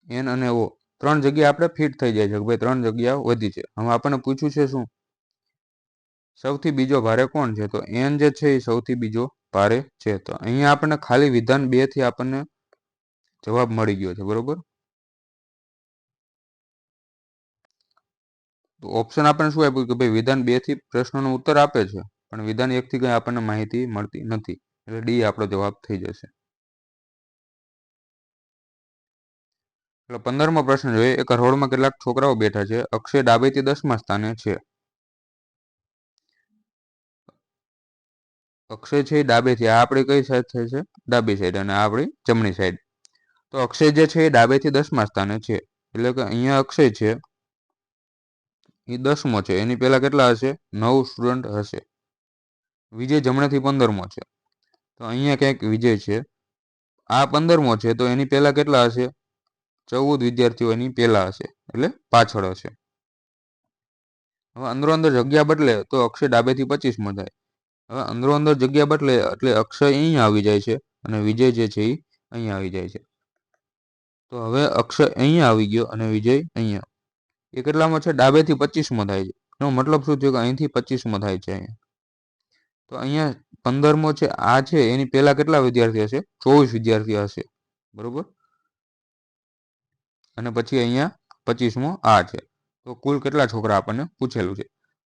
A: એન અને ઓ 3 જગ્યા આપણે ફિટ થઈ જાય છે કે ભાઈ 3 જગ્યા વધી છે. હવે આપણને પૂછ્યું છે શું? સૌથી બીજો ભારે કોણ છે? તો એન જે છે એ સૌથી બીજો ભારે છે. તો અહીંયા આપણને ખાલી વિધાન 2 થી આપણને જવાબ મળી ગયો છે, બરોબર? તો ઓપ્શન આપણને શું આપ્યું કે ભાઈ વિધાન 2 થી પ્રશ્નનો ઉત્તર આપે છે, પણ વિધાન 1 થી કંઈ આપણને માહિતી મળતી નથી, એટલે ડી આપણો જવાબ થઈ જશે. એટલે 15મો પ્રશ્ન જોઈએ. એક હરોળમાં કેટલાક છોકરાઓ બેઠા છે. અક્ષય ડાબેથી 10મા સ્થાને છે. અક્ષય છે એ ડાબેથી, આ આપણી કઈ સાઈડ થાય છે? ડાબી સાઈડ, અને આ આપણી જમણી સાઈડ. તો અક્ષય જે છે એ ડાબેથી 10મા સ્થાને છે, એટલે કે અહીંયા અક્ષય છે એ 10મો છે. એની પહેલા કેટલા હશે? 9 સ્ટુડન્ટ હશે. વિજય જમણેથી 15મો છે, તો અહીંયા ક્યાંક વિજય છે. આ 15મો છે, તો એની પહેલા કેટલા હશે? 14 વિદ્યાર્થીઓ એની પહેલા હશે, એટલે પાછળ હશે. હવે અંદરો અંદર જગ્યા બદલે તો અક્ષય ડાબેથી 25મો થાય. હવે અંદરો અંદર જગ્યા બદલે એટલે અક્ષય અહીંયા આવી જાય છે અને વિજય જે છે એ અહીંયા આવી જાય છે. તો હવે અક્ષય અહીંયા આવી ગયો અને વિજય અહીંયા. એ કેટલામાં છે? ડાબેથી 25મો થાય છે. એનો મતલબ શું થયો? કે અહીંથી 25મો થાય છે અહીંયા. તો અહીંયા 15મો છે, આ છે એની પહેલા કેટલા વિદ્યાર્થી હશે? 24 વિદ્યાર્થી હશે, બરોબર. અને પછી અહીંયા 25મો આ છે. તો કુલ કેટલા છોકરા આપણને પૂછેલું છે?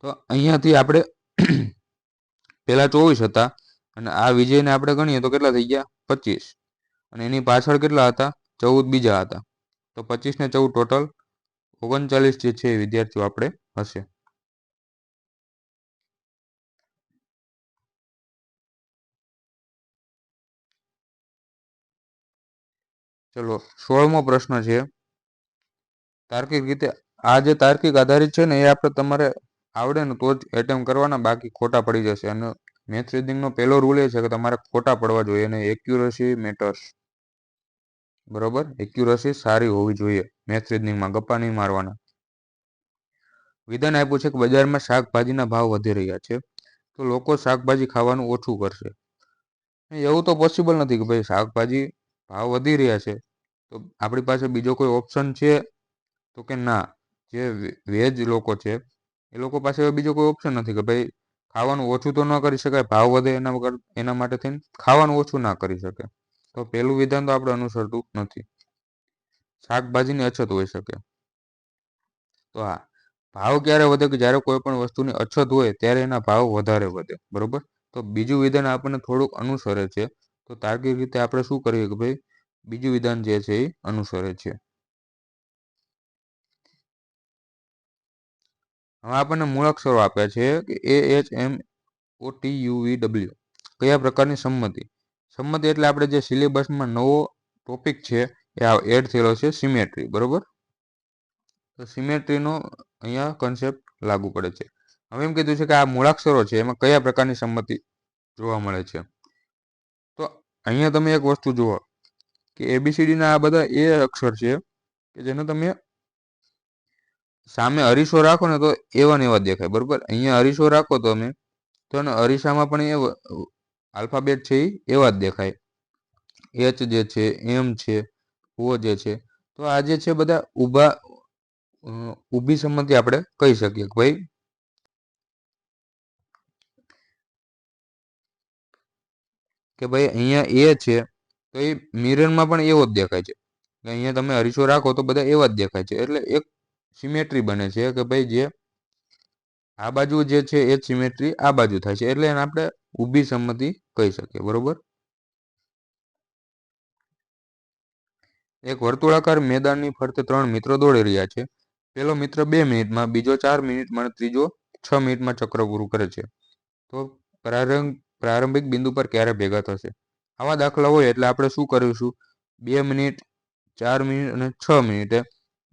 A: તો અહીંયાથી આપણે પહેલા 24 હતા અને આ વિજયને આપણે ગણીએ તો કેટલા થઈ ગયા? 25. અને એની પાછળ કેટલા હતા? 14 બીજા હતા. તો 25 ને 14 ટોટલ 39 જે છે એ વિદ્યાર્થીઓ આપણે હશે. ચલો 16મો પ્રશ્ન છે. તાર્કિક રીતે, આ જે તાર્કિક આધારિત છે ને એ આપણે તમારે આવડે ને તો જ એટેમ્પ કરવાના, બાકી ખોટા પડી જશે. અને મેથ્સ રીડિંગનો પહેલો રૂલ એ છે કે તમારે ખોટા પડવા જોઈએ અને એક્યુરસી મેટર્સ, બરોબર. એક્યુરસી સારી હોવી જોઈએ મેથ્સ રીડિંગમાં, ગપ્પા નહીં મારવાના. વિધાન આપ્યું છે કે બજારમાં શાકભાજીના ભાવ વધી રહ્યા છે, તો લોકો શાકભાજી ખાવાનું ઓછું કરશે. એવું તો પોસિબલ નથી કે ભાઈ શાકભાજી ભાવ વધી રહ્યા છે તો આપણી પાસે બીજો કોઈ ઓપ્શન છે? તો કે ના. જે વેજ લોકો છે એ લોકો પાસે બીજો કોઈ ઓપ્શન નથી કે ભાઈ ખાવાનું ઓછું તો ન કરી શકાય, ભાવ વધે એના માટે થઈને ખાવાનું ઓછું ના કરી શકે. તો પહેલું વિધાન તો આપણે અનુસરતું નથી. શાકભાજીની અછત હોઈ શકે. તો હા, ભાવ ક્યારે વધે? કે જ્યારે કોઈ પણ વસ્તુની અછત હોય ત્યારે એના ભાવ વધારે વધે, બરોબર. તો બીજું વિધાન આપણને થોડુંક અનુસરે છે. તો તાર્કિક રીતે આપણે શું કરીએ કે ભાઈ બીજું વિધાન જે છે એ અનુસરે છે. હવે આપણને મૂળાક્ષરો આપ્યા છે કે AHMOTUVW. કયા પ્રકારની સંમતિ? સંમતિ એટલે આપણે જે સિલેબસમાં નવો ટોપિક છે એ એડ થયેલો છે, સિમેટ્રી, બરોબર. તો સિમેટ્રીનો અહીંયા કોન્સેપ્ટ લાગુ પડે છે. હવે એમ કીધું છે કે આ મૂળાક્ષરો છે એમાં કયા પ્રકારની સંમતિ જોવા મળે છે? તો અહીંયા તમે એક વસ્તુ જુઓ કે ABCDના આ બધા એ અક્ષર છે કે જેને તમે સામે અરીસો રાખો ને તો એવા ને એવા દેખાય, બરોબર. અહીંયા અરીસો રાખો તમે તો અરીસામાં પણ એ આલ્ફાબેટ છે એ એવા જ દેખાય. H જે છે, M છે, O જે છે. તો આ જે છે બધા ઊભી સંમતિ આપણે કહી શકીએ કે ભાઈ અહીંયા એ છે તો એ મિરરમાં પણ એવો જ દેખાય છે. અહીંયા તમે અરીસો રાખો તો બધા એવા જ દેખાય છે. એટલે એક સિમેટ્રી બને છે કે ભાઈ જે આ બાજુ જે છે એ સિમેટ્રી આ બાજુ થાય છે, એટલે એને આપણે ઊભી સંમતિ કહી શકીએ, બરોબર. એક વર્તુળાકાર મેદાનની ફરતે 3 મિત્રો દોડી રહ્યા છે. પહેલો મિત્ર 2 મિનિટમાં, બીજો 4 મિનિટમાં, ત્રીજો 6 મિનિટમાં ચક્ર પૂરું કરે છે. તો પ્રારંભિક બિંદુ પર ક્યારે ભેગા થશે? આવા દાખલા હોય એટલે આપણે શું કરીશું? 2 મિનિટ, 4 મિનિટ અને 6 મિનિટે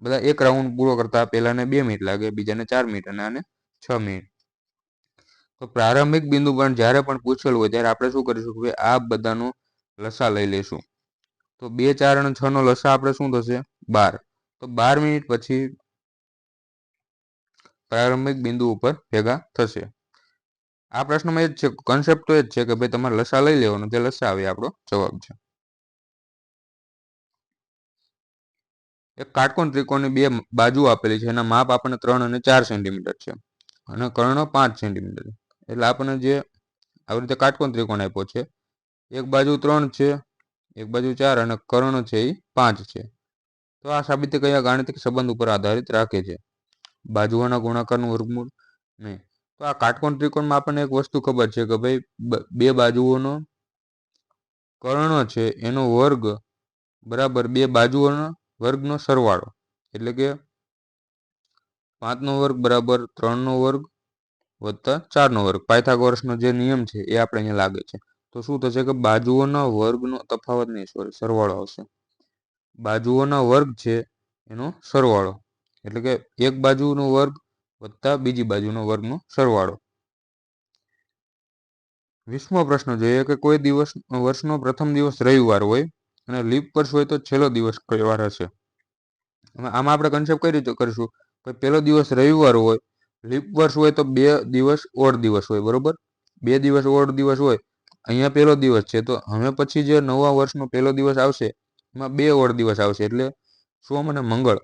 A: બધા એક રાઉન્ડ પૂરો કરતા પહેલાને 2 મિનિટ લાગે, બીજાને 4 મિનિટ અને આને 6 મિનિટ. તો પ્રારંભિક બિંદુ પણ જ્યારે પણ પૂછેલું હોય ત્યારે આપણે શું કરીશું કે આ બધાનો લસા લઈ લઈશું. તો 2, 4 અને 6 નો લસા આપણે શું થશે? 12. તો 12 મિનિટ પછી પ્રારંભિક બિંદુ ઉપર ભેગા થશે. આ પ્રશ્નમાં એ જ છે, કોન્સેપ્ટ તો એ જ છે કે ભાઈ તમારે લસા લઈ લેવાનો, તે લસા આવે આપણો જવાબ છે. એક કાટકોણ ત્રિકોણની 2 બાજુ આપેલી છે, એના માપ આપણને 3 અને 4 સેન્ટીમીટર છે અને કર્ણ 5 સેન્ટીમીટર. એટલે આપણને જે આવી રીતે કાટકોણ ત્રિકોણ આપ્યો છે, એક બાજુ 3 છે, એક બાજુ 4 અને કર્ણ છે એ 5 છે. તો આ સાબિતી કયા ગાણિતિક સંબંધ ઉપર આધારિત રાખે છે? બાજુઓના ગુણાકારનું વર્ગમૂળ નહીં. તો તો આ કાટકોણ ત્રિકોણમાં આપણને એક વસ્તુ ખબર છે કે ભાઈ બે બાજુઓનો કર્ણ છે એનો વર્ગ બરાબર બે બાજુઓનો વર્ગનો સરવાળો, એટલે કે 5નો વર્ગ બરાબર 3નો વર્ગ વત્તા 4નો વર્ગ. પાયથાગોરસનો જે નિયમ છે એ આપણે અહીંયા લાગે છે. તો શું થશે કે બાજુઓના વર્ગનો તફાવત નહીં, સોરી, સરવાળો આવશે. બાજુઓના વર્ગ છે એનો સરવાળો, એટલે કે એક બાજુનો વર્ગ વત્તા બીજી બાજુનો વર્ગનો સરવાળો. 20મો પ્રશ્ન જોઈએ કે કોઈ વર્ષનો પ્રથમ દિવસ રવિવાર હોય અને લીપ વર્ષ હોય તો છેલ્લો દિવસ કયો વાર હશે. આમાં આપણે કન્સેપ્ટ કઈ રીતે કરીશું? પહેલો દિવસ રવિવાર હોય, લીપ વર્ષ હોય તો 2 દિવસ ઓડ દિવસ હોય, બરોબર. 2 દિવસ ઓડ દિવસ હોય, અહીંયા પહેલો દિવસ છે તો હવે પછી જે નવા વર્ષનો પહેલો દિવસ આવશે એમાં 2 ઓડ દિવસ આવશે, એટલે સોમ અને મંગળ.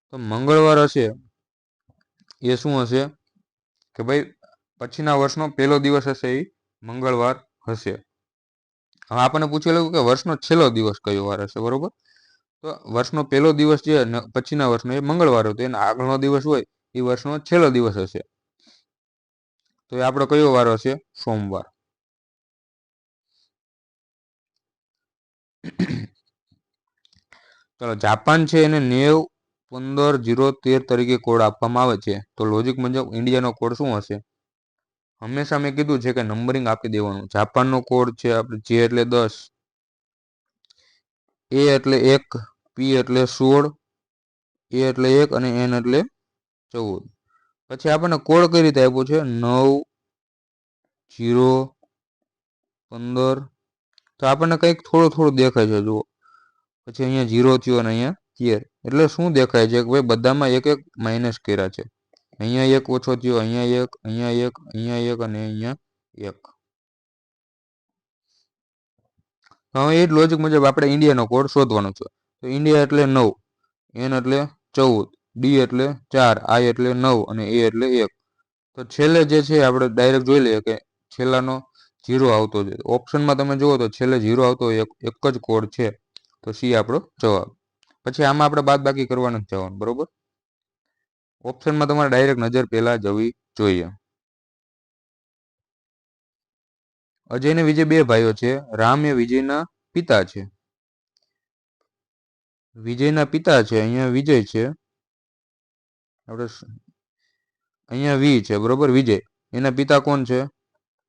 A: તો મંગળવાર હશે એ શું હશે કે ભાઈ પછીના વર્ષનો પહેલો દિવસ હશે એ મંગળવાર હશે. હવે આપણને પૂછેલું કે વર્ષનો છેલ્લો દિવસ કયો વાર હશે, બરોબર. તો વર્ષનો પહેલો દિવસ જે પછીના વર્ષનો એ મંગળવાર હતો, એનો આગળનો દિવસ હોય એ વર્ષનો છેલ્લો દિવસ હશે. તો એ આપણો કયો વાર હશે? સોમવાર. ચલો, જાપાન છે એને 90, 15, 0, 13 તરીકે કોડ આપવામાં આવે છે, તો લોજિક મુજબ ઇન્ડિયાનો કોડ શું હશે? હંમેશા મેં કીધું છે કે નંબરિંગ આપી દેવાનું. જાપાનનો કોડ છે આપણે જે એટલે 10, એ એટલે 1, પી એટલે 16, એ એટલે 1 અને એન એટલે 14. પછી આપણને કોડ કઈ રીતે આપ્યો છે? 9, 0, 15. તો આપણને કંઈક થોડું દેખાય છે, જુઓ. પછી અહીંયા 0 થયો અને અહીંયા 13, એટલે શું દેખાય છે કે ભાઈ બધામાં એક એક માઇનસ કર્યા છે. અહીંયા 1 ઓછો થયો, અહીંયા 1, અહીંયા 1, અહીંયા 1 અને અહીંયા 1. હવે એ જ લોજિક મુજબ આપણે ઇન્ડિયાનો કોડ શોધવાનો છે. તો ઇન્ડિયા એટલે 9, એન એટલે 14, ડી એટલે 4, આઈ એટલે 9 અને એ એટલે 1. તો છેલ્લે જે છે આપણે ડાયરેક્ટ જોઈ લઈએ કે છેલ્લાનો 0 આવતો છે. ઓપ્શનમાં તમે જુઓ તો છેલ્લે 0 આવતો એક જ કોડ છે, તો સી આપણો જવાબ. પછી આમાં આપણે બાદબાકી કરવા નથી જવાનું, બરોબર. ઓપ્શનમાં તમારે ડાયરેક્ટ નજર પહેલા જવી જોઈએ. અજય અને વિજય 2 ભાઈઓ છે. રામ એ વિજયના પિતા છે. વિજયના પિતા છે, અહીંયા વિજય છે, આપણે અહીંયા વી છે, બરોબર. વિજય એના પિતા કોણ છે?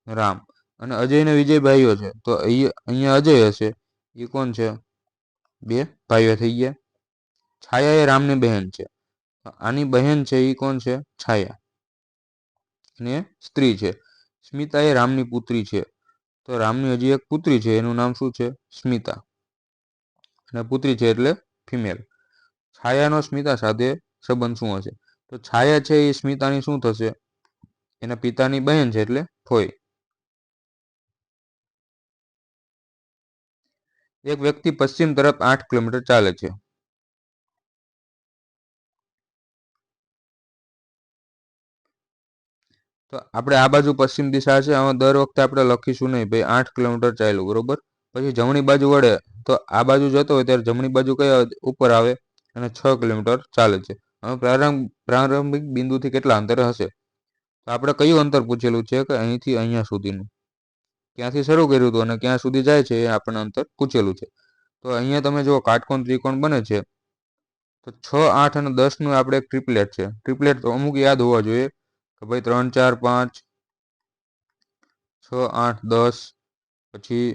A: રામ. અને અજય અને વિજય ભાઈઓ છે, તો અહીંયા અજય હશે, એ કોણ છે? 2 ભાઈઓ થઈ ગયા. છાયા એ રામની બહેન છે, આની બહેન છે એ કોણ છે? છાયા, અને સ્ત્રી છે. સ્મિતા એ રામની પુત્રી છે, તો રામની હજી એક પુત્રી છે, એનું નામ શું છે? સ્મિતા, અને પુત્રી છે એટલે ફિમેલ. છાયાનો સ્મિતા સાથે સંબંધ શું હશે? તો છાયા છે એ સ્મિતાની શું થશે? એના પિતાની બહેન છે, એટલે ફોઈ. એક વ્યક્તિ પશ્ચિમ તરફ 8 કિલોમીટર ચાલે છે. તો આપણે આ બાજુ પશ્ચિમ દિશા છે, આમાં દર વખતે આપણે લખીશું નહીં ભાઈ 8 કિલોમીટર ચાલ્યું, બરોબર. પછી જમણી બાજુ વળે તો આ બાજુ જતો હોય ત્યારે જમણી બાજુ કયા ઉપર આવે? અને 6 કિલોમીટર ચાલે છે. હવે પ્રારંભિક બિંદુથી કેટલા અંતરે હશે? તો આપણે કયું અંતર પૂછેલું છે કે અહીંથી અહીંયા સુધીનું, ક્યાંથી શરૂ કર્યું હતું અને ક્યાં સુધી જાય છે એ આપણને અંતર પૂછેલું છે. તો અહીંયા તમે જો કાટકોણ ત્રિકોણ બને છે, તો 6, 8 અને 10નું આપણે એક ટ્રિપલેટ છે. ટ્રિપલેટ તો અમુક યાદ હોવા જોઈએ કે ભાઈ 3, 4, 5, 6, 8, 10, પછી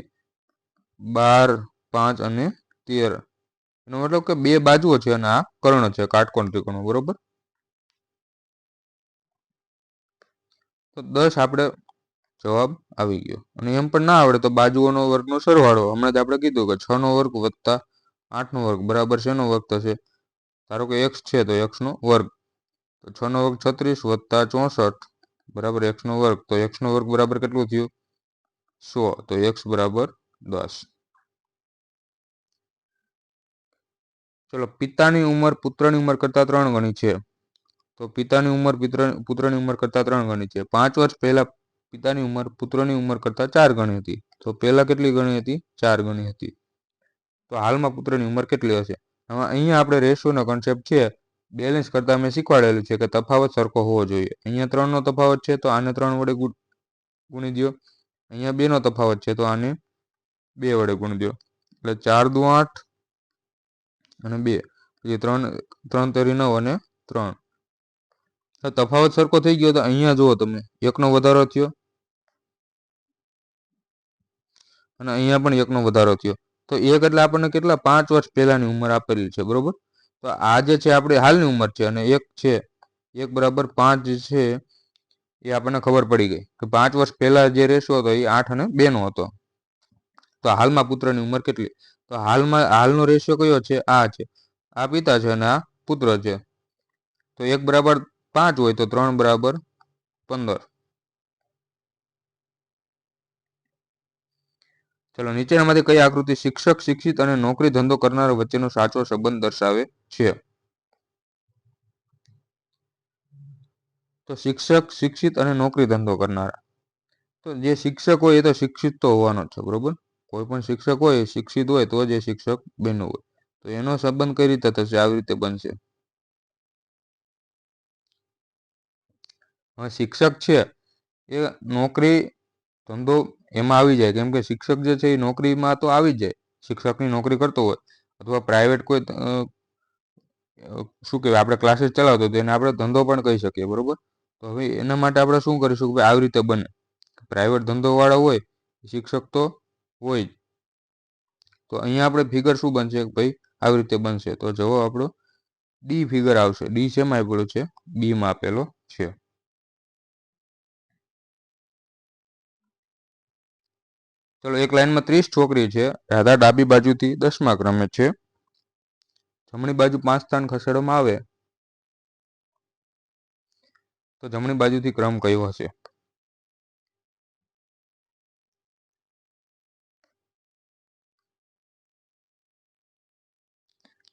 A: 12, 5 અને 13. એનો મતલબ કે 2 બાજુઓ છે અને આ કર્ણ છે કાટકોણ ત્રિકોણ, બરોબર. તો 10 આપણે જવાબ આવી ગયો. અને એમ પણ ના આવડે તો બાજુઓનો વર્ગનો સરવાળો, હમણાં જ આપણે કીધું કે 6નો વર્ગ વત્તા 8નો વર્ગ બરાબર શેનો વર્ગ થશે? ધારો કે x છે તો x નો વર્ગ, તો 6નો વર્ગ 36 વત્તા 64 બરાબર x નો વર્ગ, તો x નો વર્ગ બરાબર કેટલું થયું? 100, તો x બરાબર 10. ચલો, પિતાની ઉંમર પુત્રની ઉંમર કરતા 3 ગણી છે, તો પિતાની ઉંમર પુત્રની ઉંમર કરતા 3 ગણી છે. 5 વર્ષ પહેલા પિતાની ઉંમર પુત્રની ઉંમર કરતા 4 ગણી હતી, તો પહેલા કેટલી ગણી હતી? 4 ગણી હતી. તો હાલમાં પુત્રની ઉંમર કેટલી હશે? હવે અહીંયા આપણે રેશિયોનો કોન્સેપ્ટ છે, બેલેન્સ કરતા મેં શીખવાડેલું છે કે તફાવત સરખો હોવો જોઈએ. અહીંયા 3નો તફાવત છે તો આને 3 વડે ગુણી દો. અહીંયા 2નો તફાવત છે તો આને 2 વડે ગુણી દો. એટલે 4 દુ 8 અને 2, પછી 3 તરી 9 અને 3. તો તફાવત સરખો થઈ ગયો. તો અહીંયા જુઓ તમે 1નો વધારો થયો અને અહીંયા પણ 1નો વધારો થયો. તો 1 એટલે આપણને કેટલા 5 વર્ષ પહેલાની ઉંમર આપેલી છે, બરોબર. તો આ જે છે આપણી હાલની ઉંમર છે અને 1 છે 1 બરાબર 5 છે એ આપણને ખબર પડી ગઈ કે 5 વર્ષ પહેલા જે રેશિયો હતો એ 8 અને 2નો હતો. તો હાલમાં પુત્રની ઉંમર કેટલી? તો હાલનો રેશિયો કયો છે? આ છે. આ પિતા છે અને આ પુત્ર છે. તો 1 બરાબર 5 હોય તો 3 બરાબર 15. ચલો, નીચેનામાંથી કઈ આકૃતિ શિક્ષક, શિક્ષિત અને નોકરી ધંધો કરનાર વચ્ચેનો સાચો સંબંધ દર્શાવે છે? તો શિક્ષક, શિક્ષિત અને નોકરી ધંધો કરનારા. તો જે શિક્ષક હોય એ તો શિક્ષિત તો હોવાનો છે, બરોબર. કોઈ પણ શિક્ષક હોય શિક્ષિત હોય તો જ એ શિક્ષક બન્યું હોય. તો એનો સંબંધ કઈ રીતે થશે? આવી રીતે બનશે. હવે શિક્ષક છે એ નોકરી ધંધો એમાં આવી જાય, કેમ કે શિક્ષક જે છે એ નોકરીમાં તો આવી જ જાય. શિક્ષકની નોકરી કરતો હોય અથવા પ્રાઇવેટ કોઈ શું કહેવાય આપણે ક્લાસીસ ચલાવતો તો એને આપણે ધંધો પણ કહી શકીએ, બરોબર. તો હવે એના માટે આપણે શું કરીશું કે ભાઈ આવી રીતે બને. પ્રાઇવેટ ધંધોવાળો હોય શિક્ષક તો હોય જ. તો અહીંયા આપણે ફિગર શું બનશે કે ભાઈ આવી રીતે બનશે. તો જવાબ આપણો ડી ફિગર આવશે. ડી શેમાં આપેલો છે? બીમાં આપેલો છે. ચલો, એક લાઈનમાં 30 છોકરી છે. રાધા ડાબી બાજુથી 10મા ક્રમે છે. જમણી બાજુ 5 સ્થાન ખસેડવામાં આવે તો જમણી બાજુથી ક્રમ કયો હશે?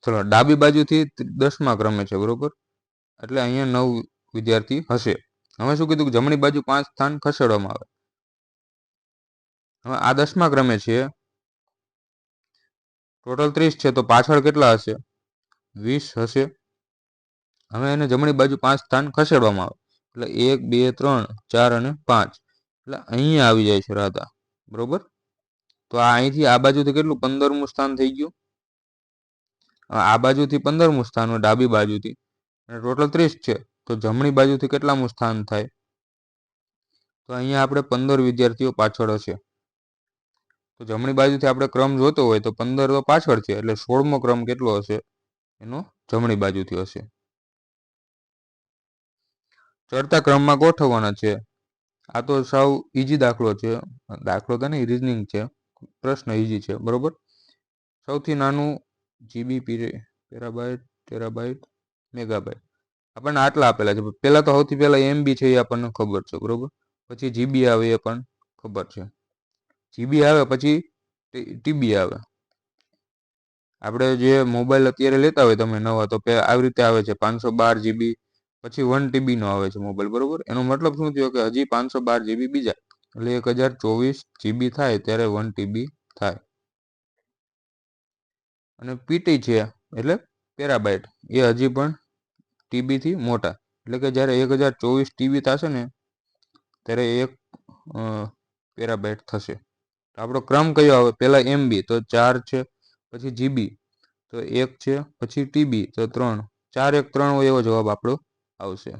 A: ચલો, ડાબી બાજુથી 10મા ક્રમે છે, બરોબર. એટલે અહીંયા 9 વિદ્યાર્થી હશે. હવે શું કીધું કે જમણી બાજુ 5 સ્થાન ખસેડવામાં આવે. હવે આ 10મા ક્રમે છે, ટોટલ 30 છે, તો પાછળ કેટલા હશે? 20 હશે. હવે એને જમણી બાજુ 5 સ્થાન ખસેડવામાં આવે એટલે 1 2 3 4 અને 5. એટલે અહીંયા આવી જાય છે રાધા, બરોબર. તો આ અહીંથી આ બાજુથી કેટલું 15મું સ્થાન થઈ ગયું. આ બાજુથી 15મું સ્થાન હોય ડાબી બાજુથી, અને ટોટલ 30 છે. તો જમણી બાજુથી કેટલામું સ્થાન થાય? તો અહીંયા આપણે 15 વિદ્યાર્થીઓ પાછળ હશે. તો જમણી બાજુથી આપણે ક્રમ જોતો હોય તો 15 તો પાછળ છે, એટલે 16મો ક્રમ કેટલો હશે? એનો જમણી બાજુથી હશે. ચડતા ક્રમમાં ગોઠવવાના છે. આ તો સાવ ઈજી દાખલો છે. દાખલો તો નહીં, રીઝનિંગ છે. પ્રશ્ન ઈજી છે, બરોબર. સૌથી નાનું જીબી, પેરાબાઇટ, ટેરાબાઇટ, મેગાબાઇટ આપણને આટલા આપેલા છે. પહેલા તો સૌથી પહેલા એમબી છે એ આપણને ખબર છે, બરોબર. પછી જીબી આવે એ પણ ખબર છે. જીબી આવે પછી ટીબી આવે. આપણે જે મોબાઈલ અત્યારે લેતા હોય તમે નવા, તો આવી રીતે આવે છે 512 જીબી, પછી 1 TB નો આવે છે મોબાઈલ, બરોબર. એનો મતલબ શું થયો કે હજી 512 જીબી બીજા, એટલે 1024 જીબી થાય ત્યારે 1 TB થાય. અને પીટી છે એટલે પેરાબાઇટ, એ હજી પણ ટીબીથી મોટા, એટલે કે જ્યારે 1024 TB થશે ને ત્યારે 1 પેરાબાઇટ થશે. તો આપણો ક્રમ કયો આવે? પહેલા MB તો 4 છે, પછી જીબી તો 1 છે, પછી ટીબી તો 3, 4 1 3 હોય એવો જવાબ આપણો આવશે.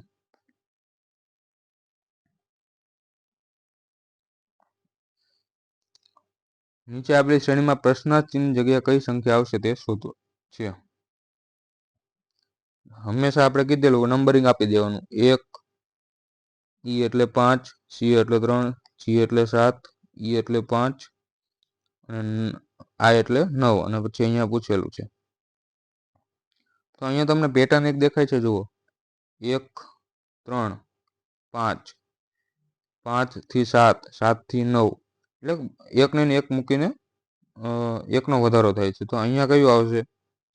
A: નીચે આપેલી શ્રેણીમાં પ્રશ્નાર્થ ચિહ્ન જગ્યા કઈ સંખ્યા આવશે તે શોધો છે. હંમેશા આપણે કીધેલું નંબરિંગ આપી દેવાનું. 1 ઈ એટલે 5, સી એટલે 3, જી એટલે 7, ઈ એટલે 5 અને આ એટલે 9, અને પછી અહીંયા પૂછેલું છે. તો અહીંયા તમને પેટર્ન એક દેખાય છે, જુઓ. 1 3 5, 5 થી 7, 7 થી 9, એટલે 1 ને 1 મૂકીને 1નો વધારો થાય છે. તો અહીંયા કયું આવશે?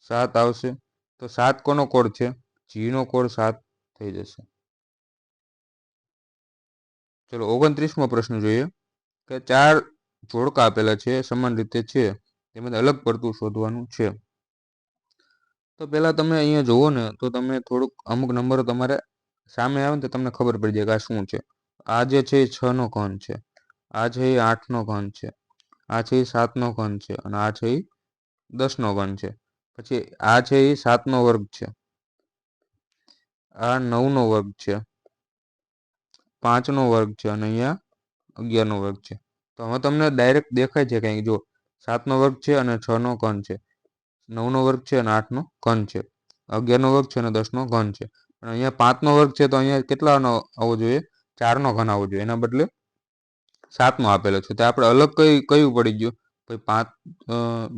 A: 7 આવશે. તો 7 કોનો કોડ છે? જી નો કોડ 7 થઈ જશે. ચલો, 29મો પ્રશ્ન જોઈએ કે 4 જોડકા આપેલા છે, સમાન રીતે છે, તેમાં અલગ પડતું શોધવાનું છે. તો પહેલાં તમે અહીંયા જુઓ ને તો તમે થોડુંક અમુક નંબરો તમારે સામે આવે ને તો તમને ખબર પડી જાય કે આ શું છે. આ જે છે એ 6નો ઘન છે, આ છે એ 8નો ઘન છે, આ છે એ 7નો ઘન છે અને આ છે એ 10નો ઘન છે. પછી આ છે એ 7નો વર્ગ છે, આ 9નો વર્ગ છે, 5નો વર્ગ છે અને અહીંયા 11નો વર્ગ છે. તો હવે તમને ડાયરેક્ટ દેખાય છે કંઈક જો 7નો વર્ગ છે અને 6નો ઘન છે, 9નો વર્ગ છે અને 8નો ઘન છે, 11નો વર્ગ છે અને 10નો ઘન છે. પણ અહીંયા 5નો વર્ગ છે તો અહીંયા કેટલાનો આવવો જોઈએ? 4નો ઘન આવવો જોઈએ. એના બદલે 7નો આપેલો છે. તો આપણે અલગ કયું પડી ગયું? ભાઈ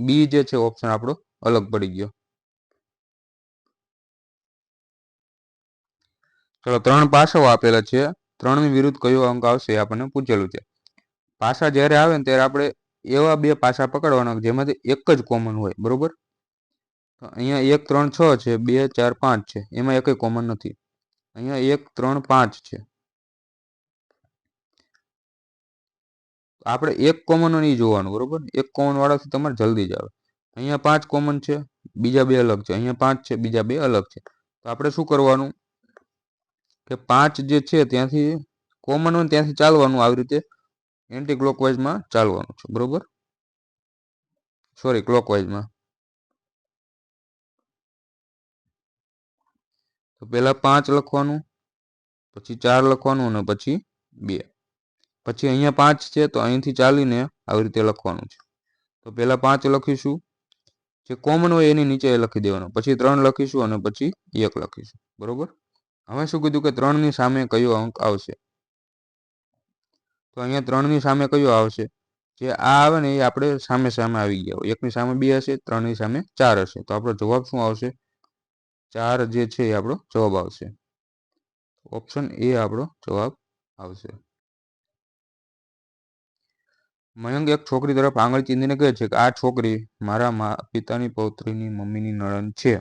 A: બી જે છે ઓપ્શન આપણો અલગ પડી ગયો. ચલો 3 પાસાઓ આપેલા છે. 3ની વિરુદ્ધ કયો અંક આવશે આપણને પૂછેલું છે. પાસા જ્યારે આવે ને ત્યારે આપણે એવા 2 પાસા પકડવાના જેમાંથી એક જ કોમન હોય, બરોબર? તો અહીંયા 1 3 6 છે, 2 4 5 છે, એમાં એકય કોમન નથી. અહીંયા 1 3 5 છે. આપણે એક કોમન નહીં જોવાનું, બરોબર? એક કોમન વાળાથી તમારે જલ્દી જ આવે. અહીંયા 5 કોમન છે, બીજા 2 અલગ છે. અહીંયા 5 છે, બીજા 2 અલગ છે. તો આપણે શું કરવાનું કે 5 જે છે ત્યાંથી કોમન હોય ત્યાંથી ચાલવાનું, આવી રીતે એન્ટી ક્લોકવાઇઝમાં ચાલવાનું છે, બરોબર? સોરી, ક્લોકવાઇઝમાં. તો પહેલા 5 લખવાનું, પછી 4 લખવાનું અને પછી 2. પછી અહીંયા 5 છે તો અહીંથી ચાલીને આવી રીતે લખવાનું છે. તો પહેલા 5 લખીશું, જે કોમન હોય એની નીચે લખી દેવાનું, પછી 3 લખીશું અને પછી 1 લખીશું, બરોબર? હવે શું કીધું કે 3ની સામે કયો અંક આવશે? તો અહીંયા 3ની સામે કયો આવશે? જે આ આવે ને એ આપણે સામે સામે આવી ગયા હોય. 1ની સામે 2 હશે, 3ની સામે 4 હશે. તો આપણો જવાબ શું આવશે? 4 જે છે એ આપણો જવાબ આવશે. ઓપ્શન એ આપણો જવાબ આવશે. મયંક એક છોકરી તરફ આંગળી ચીંધીને કહે છે કે આ છોકરી મારા પિતાની પૌત્રીની મમ્મીની નણંદ છે.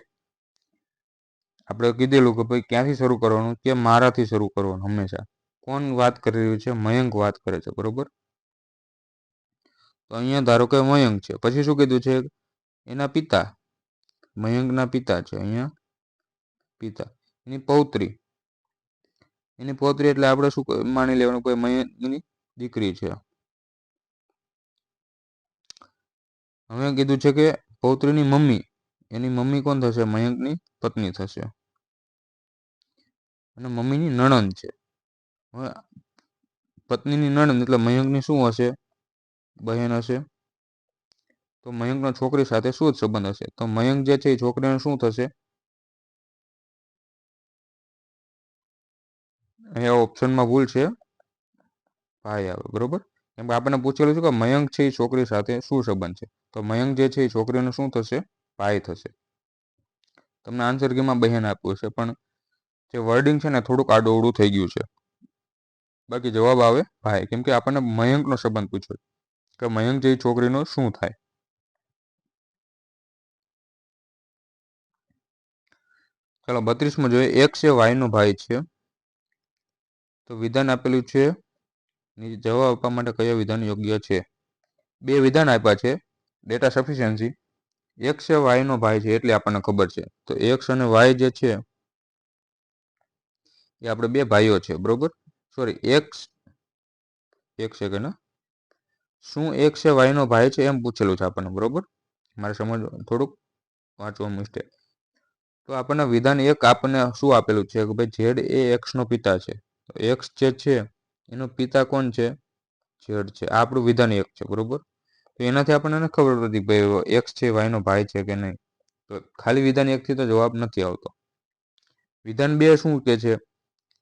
A: આપણે કીધેલું કે ભાઈ ક્યાંથી શરૂ કરવાનું? કે મારાથી શરૂ કરવાનું હંમેશા. કોણ વાત કરી રહ્યું છે? મયંક વાત કરે છે, બરોબર? તો અહીંયા ધારો કે મયંક છે, પછી શું કીધું છે? એના પિતા, મયંકના પિતા છે, અહીંયા પિતા. એની પૌત્રી એટલે આપણે શું માની લેવાનું? કોઈ મયંકની દીકરી છે. હવે કીધું છે કે પૌત્રીની મમ્મી, એની મમ્મી કોણ થશે? મયંકની પત્ની થશે અને મમ્મીની નણંદ છે. હવે પત્નીની નણંદ એટલે મયંકની શું હશે? બહેન હશે. તો મયંકના છોકરી સાથે શું સંબંધ હશે? તો મયંક જે છે એ છોકરીને શું થશે? અહીંયા ઓપ્શનમાં ભૂલ છે, ભાઈ આવે, બરોબર? કેમ કે આપણને પૂછેલું છે કે મયંક છે એ છોકરી સાથે શું સંબંધ છે? તો મયંક જે છે એ છોકરીને શું થશે? ભાઈ થશે. તમને આન્સર કીમાં બહેન આપ્યું છે, પણ જે વર્ડિંગ છે ને થોડુંક આડોઅવળું થઈ ગયું છે. બાકી જવાબ આવે ભાઈ, કેમ કે આપણને મયંકનો સંબંધ પૂછ્યો કે મયંક જે છોકરીનો શું થાય. ચાલો 32માં જોઈએ. એક છે વાયનો ભાઈ છે. તો વિધાન આપેલું છે, જવાબ આપવા માટે કયા વિધાન યોગ્ય છે? 2 વિધાન આપ્યા છે. Data sufficiency. એક્સ એ વાયનો ભાઈ છે એટલે આપણને ખબર છે. તો એક્સ અને વાય જે છે એ આપણે 2 ભાઈઓ છે, બરોબર? સોરી, એક સેકન્ડ. શું એક્સ એ વાયનો ભાઈ છે એમ પૂછેલું છે આપણને, બરોબર? મારે સમજ થોડુંક વાંચવા મિસ્ટેક. તો આપણને વિધાન 1 આપણને શું આપેલું છે કે ભાઈ ઝેડ એ એક્સનો પિતા છે. તો એક્સ જે છે એનો પિતા કોણ છે? ઝેડ છે. આ આપણું વિધાન 1 છે, બરોબર? તો એનાથી આપણને ખબર પડતી ભાઈ એક્સ છે વાયનો ભાઈ છે કે નહીં. તો ખાલી વિધાન 1 થી તો જવાબ નથી આવતો. વિધાન 2 શું કે છે?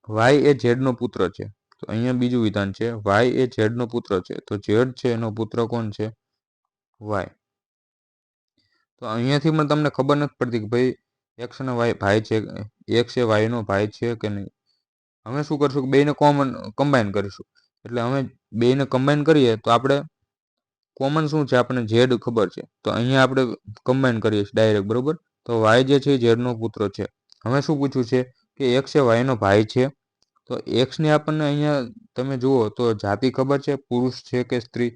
A: વાય એ ઝેડનો પુત્ર છે. તો અહીંયા બીજું વિધાન છે, વાય એ ઝેડનો પુત્ર છે. તો ઝેડ છે એનો પુત્ર કોણ છે? વાય. તો અહીંયાથી પણ તમને ખબર નથી પડતી કે ભાઈ એક્સ અને વાય ભાઈ છે, એક્સ એ વાયનો ભાઈ છે કે નહીં. હવે શું કરશું કે બેને કમ્બાઈન કરીશું. એટલે અમે બેને કમ્બાઈન કરીએ તો આપણે કોમન શું છે? આપણને ઝેડ ખબર છે. તો અહીંયા આપણે કમ્બાઈન કરીએ છીએ ડાયરેક્ટ, બરોબર? તો વાય જે છે એ ઝેડનો પુત્ર છે. હવે શું પૂછ્યું છે કે એક્સ એ વાયનો ભાઈ છે. તો એક્સની આપણને અહીંયા તમે જુઓ તો જાતિ ખબર છે, પુરુષ છે કે સ્ત્રી,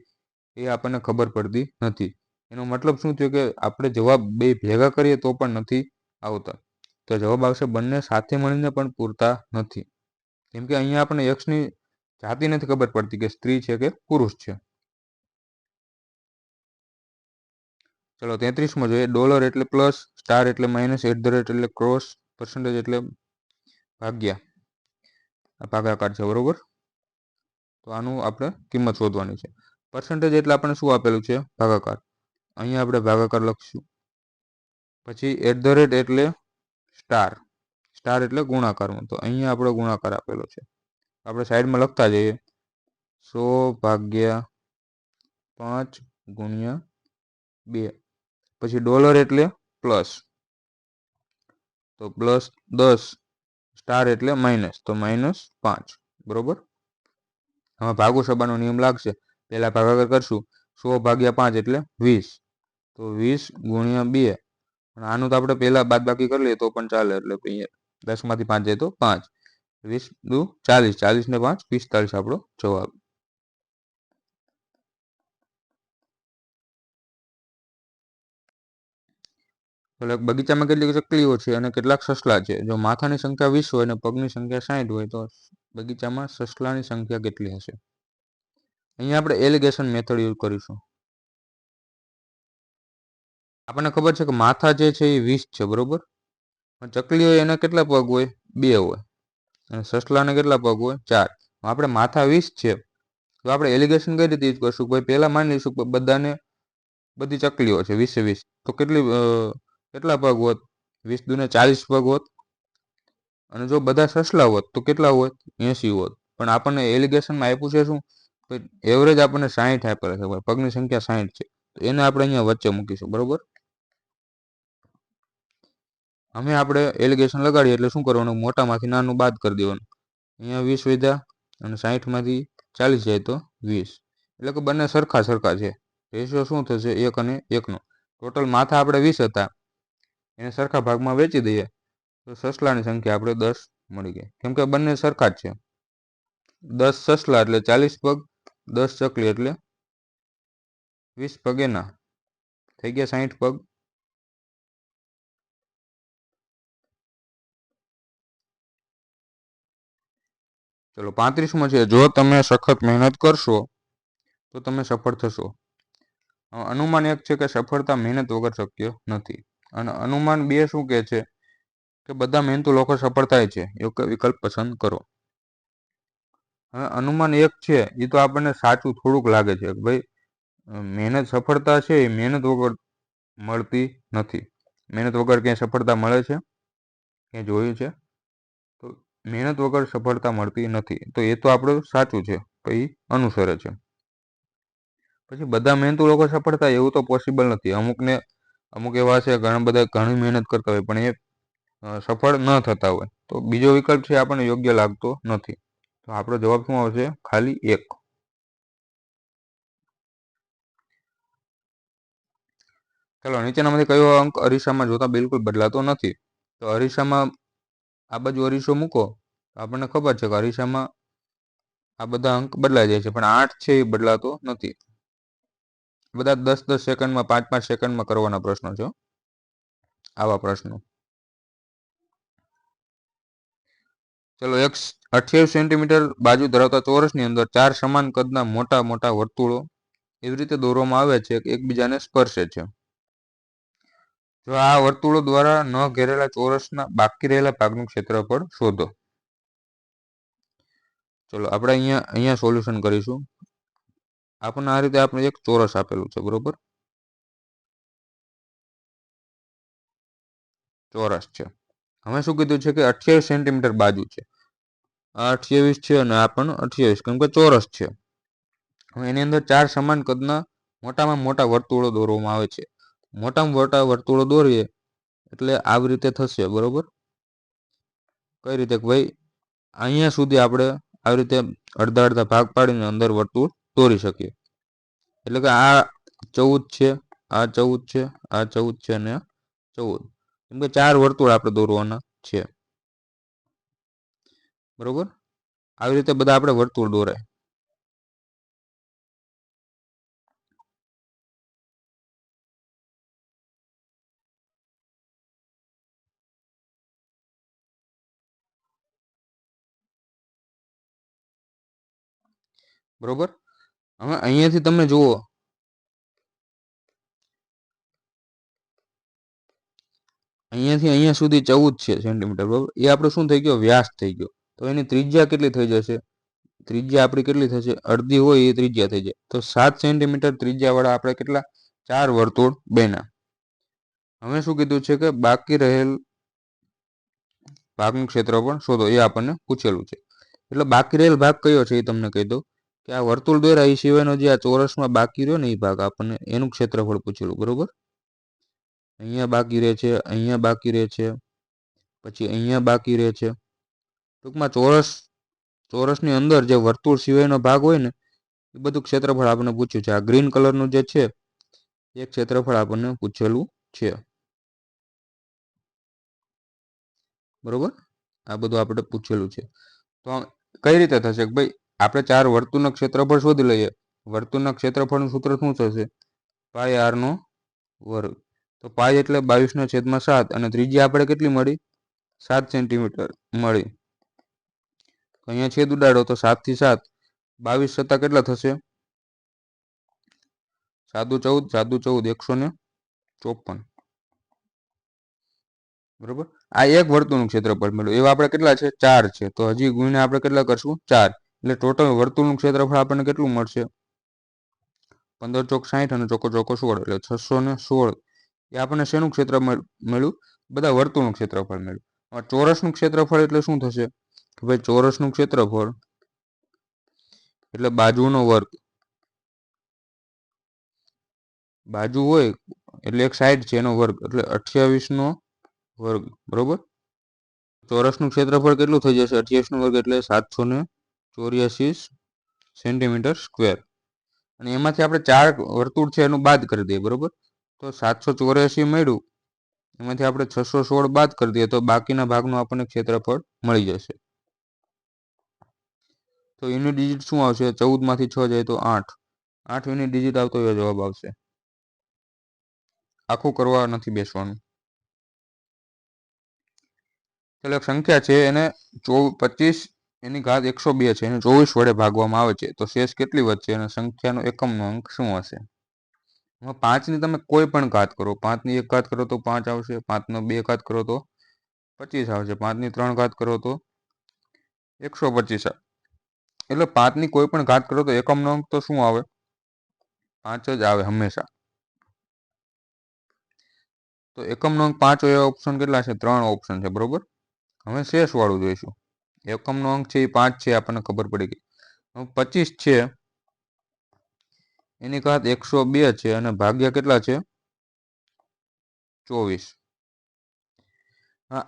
A: એ આપણને ખબર પડતી નથી. એનો મતલબ શું થયો કે આપણે જવાબ 2 ભેગા કરીએ તો પણ નથી આવતા. તો જવાબ આવશે બંને સાથે મળીને પણ પૂરતા નથી. કેમ કે અહીંયા આપણને એક્સની જાતિ નથી ખબર પડતી કે સ્ત્રી છે કે પુરુષ છે. ચલો 33મો જોઈએ. ડોલર એટલે પ્લસ, સ્ટાર એટલે માઇનસ, એટ ધ રેટ એટલે ક્રોસ, પર્સન્ટેજ એટલે ભાગાકાર છે, બરોબર. તો આનું આપણે કિંમત શોધવાની છે. પર્સન્ટેજ એટલે આપણે શું આપેલું છે? ભાગાકાર. અહીંયા આપણે ભાગાકાર લખશું. પછી એટ ધ રેટ એટલે સ્ટાર, સ્ટાર એટલે ગુણાકારમાં. તો અહીંયા આપણો ગુણાકાર આપેલો છે, આપણે સાઈડમાં લખતા જઈએ. 100/5 × 2. પછી ડોલર એટલે પ્લસ, તો +10. સ્ટાર એટલે માઇનસ, તો -5, બરોબર. હવે ભાગુ સબાનો નિયમ લાગશે. પહેલા ભાગાકાર કરશું. 100/5 એટલે 20, તો 20 × 2. પણ આનું તો આપણે પહેલા બાદબાકી કરી લઈએ તો પણ ચાલે. એટલે 10માંથી 5 જાય તો 5, 20 દુ 40, 40 ને 5 45 આપણો જવાબ. એટલે બગીચામાં કેટલી ચકલીઓ છે અને કેટલાક સસલા છે? જો માથાની સંખ્યા 20 હોય અને પગની સંખ્યા 60 હોય તો બગીચામાં સસલાની સંખ્યા કેટલી હશે? અહીંયા આપણે એલિગેશન મેથડ યુઝ કરીશું. આપણને ખબર છે કે માથા જે છે એ 20 છે, બરોબર. પણ ચકલીઓ એના કેટલા પગ હોય? 2 હોય. અને સસલાને કેટલા પગ હોય? 4. આપણે માથા 20 છે, તો આપણે એલિગેશન કઈ રીતે યુઝ કરશું? ભાઈ પહેલા માની લઈશું કે બધી ચકલીઓ છે 20 તો કેટલા પગ હોત? 20 દુને 40 પગ હોત. અને જો બધા સસલા હોત તો કેટલા હોત? 80 હોત. પણ આપણને એલિગેશનમાં આપ્યું છે શું? એવરેજ આપણને 60 આપેલા છે, પગની સંખ્યા 60 છે. તો એને આપણે અહીંયા વચ્ચે મૂકીશું, બરોબર. અમે આપણે એલિગેશન લગાડીએ એટલે શું કરવાનું? મોટામાંથી નાનું બાદ કરી દેવાનું. અહીંયા 20 વધ્યા અને 60માંથી 40 જાય તો 20. એટલે કે બંને સરખા છે. રેશિયો શું થશે? 1 અને 1નો. ટોટલ માથા આપણે 20 હતા, એને સરખા ભાગમાં વેચી દઈએ તો સસલાની સંખ્યા આપણે 10 મળી ગઈ. કેમ કે બંને સરખા જ છે. 10 સસલા એટલે 40 પગ, 10 ચકલી એટલે 20 પગ એના, થઈ ગયા 60 પગ. ચલો 35મો છે. જો તમે સખત મહેનત કરશો તો તમે સફળ થશો. અનુમાન 1 છે કે સફળતા મહેનત વગર શક્ય નથી. અને અનુમાન 2 શું કહે છે? કે બધા મહેનતુ લોકો સફળ થાય છે. યોગ્ય વિકલ્પ પસંદ કરો. હવે અનુમાન 1 છે એ તો આપણને સાચું થોડુંક લાગે છે. ભાઈ મહેનત સફળતા છે એ મહેનત વગર મળતી નથી. મહેનત વગર ક્યાંય સફળતા મળે છે? ક્યાંય જોયું છે? તો મહેનત વગર સફળતા મળતી નથી. તો એ તો આપણું સાચું છે, પછી અનુસરે છે. પછી બધા મહેનતુ લોકો સફળ થાય એવું તો પોસિબલ નથી. અમુક એવા છે ઘણી મહેનત કરતા હોય પણ એ સફળ ન થતા હોય. તો બીજો વિકલ્પ છે આપણને યોગ્ય લાગતો નથી. તો આપણો જવાબ શું આવશે? ખાલી 1. ચાલો નીચેનામાંથી કયો અંક અરીસામાં જોતા બિલકુલ બદલાતો નથી? તો અરીસામાં આ બાજુ અરીસો મૂકો, આપણને ખબર છે કે અરીસામાં આ બધા અંક બદલાઈ જાય છે, પણ 8 છે એ બદલાતો નથી. બધા 10-10 સેકન્ડમાં 5-5 સેકન્ડમાં કરવાના પ્રશ્નો છે, આવા પ્રશ્નો. ચલો 28 સેન્ટીમીટર બાજુ ધરાવતા ચોરસની અંદર 4 સમાન કદના મોટા મોટા વર્તુળો એવી રીતે દોરવામાં આવે છે કે એકબીજાને સ્પર્શે છે. જો આ વર્તુળો દ્વારા ન ઘેરેલા ચોરસના બાકી રહેલા ભાગનું ક્ષેત્રફળ શોધો. ચલો આપણે અહીંયા સોલ્યુશન કરીશું. આપણને આ રીતે આપણે એક ચોરસ આપેલું છે, બરોબર. ચોરસ છે. હવે શું કીધું છે કે 28 સેન્ટીમીટર બાજુ છે. આ 28 છે અને આ પણ 28, કેમ કે ચોરસ છે. હવે એની અંદર 4 સમાન કદના મોટામાં મોટા વર્તુળો દોરવામાં આવે છે. મોટામાં મોટા વર્તુળો દોરીએ એટલે આવી રીતે થશે, બરોબર. કઈ રીતે? ભાઈ અહીંયા સુધી આપણે આવી રીતે અડધા અડધા ભાગ પાડીને અંદર વર્તુળ દોરી શકીએ. એટલે કે આ 14 છે, આ 14 છે, આ 14 છે અને 14. કેમ કે 4 વર્તુળ આપણે દોરવાના છે, બરોબર. આવી રીતે બધા આપણે વર્તુળ દોરાય. બરોબર. હવે અહીંયાથી તમે જુઓ, અહીંયાથી અહીંયા સુધી 14 છે સેન્ટીમીટર, બરોબર. એ આપણો શું થઈ ગયો? વ્યાસ થઈ ગયો. તો એની ત્રિજ્યા કેટલી થઈ જશે? ત્રિજ્યા આપણી કેટલી થશે? અડધી હોય એ ત્રિજ્યા થઈ જાય. તો 7 સેન્ટીમીટર ત્રિજ્યાવાળા આપણે કેટલા? 4 વર્તુળ બન્યા. હવે શું કીધું છે કે બાકી રહેલ ભાગનું ક્ષેત્રફળ શોધો, એ આપણને પૂછેલું છે. એટલે બાકી રહેલ ભાગ કયો છે એ તમને કહી દઉં કે આ વર્તુળ દોર્યા એ સિવાયનો જે આ ચોરસમાં બાકી રહ્યો ને એ ભાગ આપણને એનું ક્ષેત્રફળ પૂછેલું, બરોબર. અહીંયા બાકી રહે છે, અહીંયા બાકી રહે છે, પછી અહીંયા બાકી રહે છે. ટૂંકમાં ચોરસની અંદર જે વર્તુળ સિવાયનો ભાગ હોય ને એ બધું ક્ષેત્રફળ આપણને પૂછ્યું છે. આ ગ્રીન કલરનું જે છે એ ક્ષેત્રફળ આપણને પૂછેલું છે, બરોબર. આ બધું આપણે પૂછેલું છે. તો કઈ રીતે થશે કે ભાઈ આપણે 4 વર્તુળનું ક્ષેત્રફળ શોધી લઈએ. વર્તુળના ક્ષેત્રફળનું સૂત્ર શું થશે? પાઈ આરનો વર્ગ. તો પાઈ એટલે 22/7 અને ત્રિજ્યા આપણે કેટલી મળી? 7 સેન્ટીમીટર મળી. અહીંયા છેદ ઉડાડો તો 7 થી 7 22 સત્તા કેટલા થશે? 7 14 154, બરોબર. આ એક વર્તુળનું ક્ષેત્રફળ મળ્યું. એવા આપણે કેટલા છે? 4 છે. તો હજી ગુણ્યા આપણે કેટલા કરશું? 4. એટલે ટોટલ વર્તુળનું ક્ષેત્રફળ આપણને કેટલું મળશે? 15 ચોક 60 અને ચોકો 16, એટલે 616. એ આપણને શેનું ક્ષેત્ર મળ્યું? બધા વર્તુળનું ક્ષેત્રફળ મળ્યું. હવે ચોરસનું ક્ષેત્રફળ એટલે શું થશે કે ભાઈ ચોરસનું ક્ષેત્રફળ એટલે બાજુનો વર્ગ. બાજુ હોય એટલે એક સાઈડ છે એનો વર્ગ, એટલે 28નો વર્ગ, બરોબર. ચોરસનું ક્ષેત્રફળ કેટલું થઈ જશે? 28નો વર્ગ એટલે 784 સેન્ટીમીટર સ્ક્વેર. અને એમાંથી આપણે 4 વર્તુળ છે એનું બાદ કરી દઈએ, બરોબર. તો 784 મળ્યું, એમાંથી આપણે 616 બાદ કરી દઈએ તો બાકીના ભાગનું આપણને ક્ષેત્રફળ મળી જશે. તો યુનિટ ડિજિટ શું આવશે? 14 માંથી 6 જાય તો 8 યુનિટ ડિજિટ આવતો એવો જવાબ આવશે. આખું કરવા નથી બેસવાનું. ચાલો, એક સંખ્યા છે એને 25 એની ઘાત 102 છે, એને 24 વડે ભાગવામાં આવે છે, તો શેષ કેટલી વધશે અને સંખ્યાનો એકમનો અંક શું હશે? 5ની તમે કોઈ પણ ઘાત કરો, 5ની 1 ઘાત કરો તો 5 આવશે, 5નો 2 ઘાત કરો તો 25 આવશે, 5ની 3 ઘાત કરો તો 125 આવે. એટલે 5ની કોઈ પણ ઘાત કરો તો એકમનો અંક તો શું આવે? 5 જ આવે હંમેશા. તો એકમનો અંક 5 એવા ઓપ્શન કેટલા છે? 3 ઓપ્શન છે, બરોબર. હવે શેષ વાળું જોઈશું. એકમનો અંક છે એ 5 છે, આપણને ખબર પડી ગઈ. 25 છે એની ઘાત 102 છે અને ભાગ્યા કેટલા છે? 24.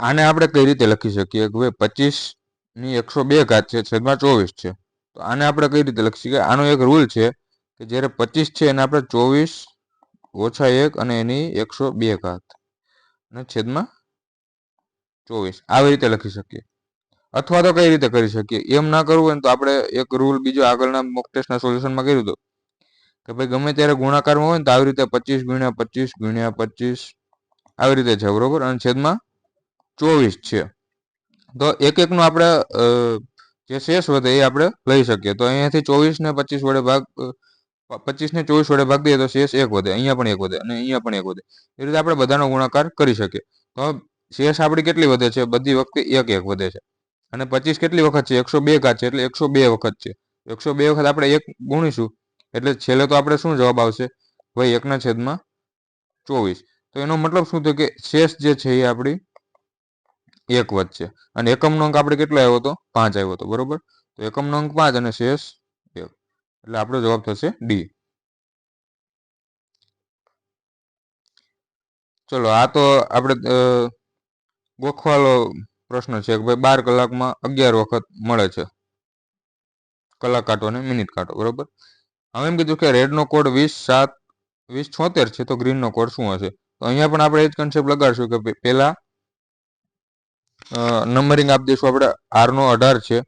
A: આને આપણે કઈ રીતે લખી શકીએ કે ભાઈ 25ની 102 ઘાત છે છેદમાં 24 છે. તો આને આપણે કઈ રીતે લખી શકીએ? આનો એક રૂલ છે કે જ્યારે 25 છે એને આપણે 24 ઓછા 1 અને એની 102 ઘાત અને છેદમાં 24 આવી રીતે લખી શકીએ. અથવા તો કઈ રીતે કરી શકીએ? એમ ના કરવું હોય તો આપણે એક રૂલ બીજો આગળના મોક ટેસ્ટના સોલ્યુશનમાં કર્યું હતું કે ભાઈ ગમે ત્યારે ગુણાકારમાં હોય ને તો આવી રીતે 25 ગુણ્યા 25 ગુણ્યા 25 આવી રીતે છે, બરોબર. અને છેદમાં 24 છે. તો એક એકનો આપણે જે શેષ વધે એ આપણે લઈ શકીએ. તો અહીંયાથી 24 ને 25 વડે ભાગ 25 ને 24 વડે ભાગ દઈએ તો શેષ 1 વધે, અહીંયા પણ 1 વધે અને અહીંયા પણ 1 વધે. એ રીતે આપણે બધાનો ગુણાકાર કરી શકીએ. તો શેષ આપણી કેટલી વધે છે? બધી વખતે 1 વધે છે. અને 25 કેટલી વખત છે? 102 ઘાત છે, એટલે 102 વખત છે. 102 વખત આપણે 1 ગુણીશું એટલે છેલ્લે તો આપણે શું જવાબ આવશે? ભાઈ 1/24. તો એનો મતલબ શું થયો કે શેષ જે છે એ આપણી 1 વધશે. અને એકમનો અંક આપણે કેટલો આવ્યો હતો? 5 આવ્યો હતો, બરોબર. તો એકમનો અંક 5 અને શેષ 1, એટલે આપણો જવાબ થશે ડી. ચલો, આ તો આપણે ગોખવાલો પ્રશ્ન છે કે ભાઈ 12 કલાકમાં 11 વખત મળે છે. કલાક કાંટો અને મિનિટ કાંટો, બરોબર. હવે એમ કીધું કે રેડનો કોડ 20/7/2076 છે, તો ગ્રીનનો કોડ શું હશે? તો અહીંયા પણ આપણે એ જ કન્સેપ્ટ લગાડશું કે પહેલા નંબરિંગ આપી દઈશું આપણે. આરનો 18 છે,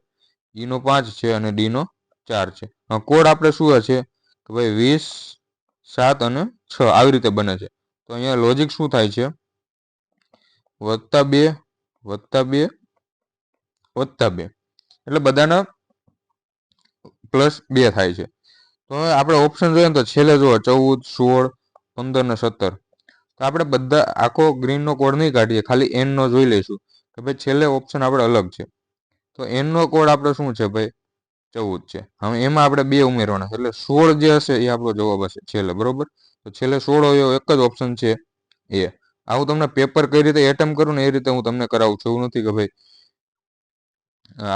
A: ઈનો 5 છે અને ડીનો 4 છે. કોડ આપણે શું હશે કે ભાઈ 20, 7 અને 6 આવી રીતે બને છે. તો અહીંયા લોજિક શું થાય છે? +2 +2 +2, એટલે બધાના +2 થાય છે. તો હવે આપણે ઓપ્શન જોઈએ ને તો છેલ્લે જુઓ 14, 16, 15 ને 17. તો આપણે બધા આખો ગ્રીનનો કોડ નહીં કાઢીએ, ખાલી એનનો જોઈ લઈશું કે ભાઈ છેલ્લે ઓપ્શન આપણે અલગ છે. તો એનનો કોડ આપણે શું છે ભાઈ 14 છે. હવે એમાં આપણે 2 ઉમેરવાના છે, એટલે 16 જે હશે એ આપણો જવાબ હશે છેલ્લે, બરોબર. તો છેલ્લે 16 હોય એવો એક જ ઓપ્શન છે એ. આવું તમને પેપર કઈ રીતે એટેમ્પ કરું ને એ રીતે હું તમને કરાવું છું. એવું નથી કે ભાઈ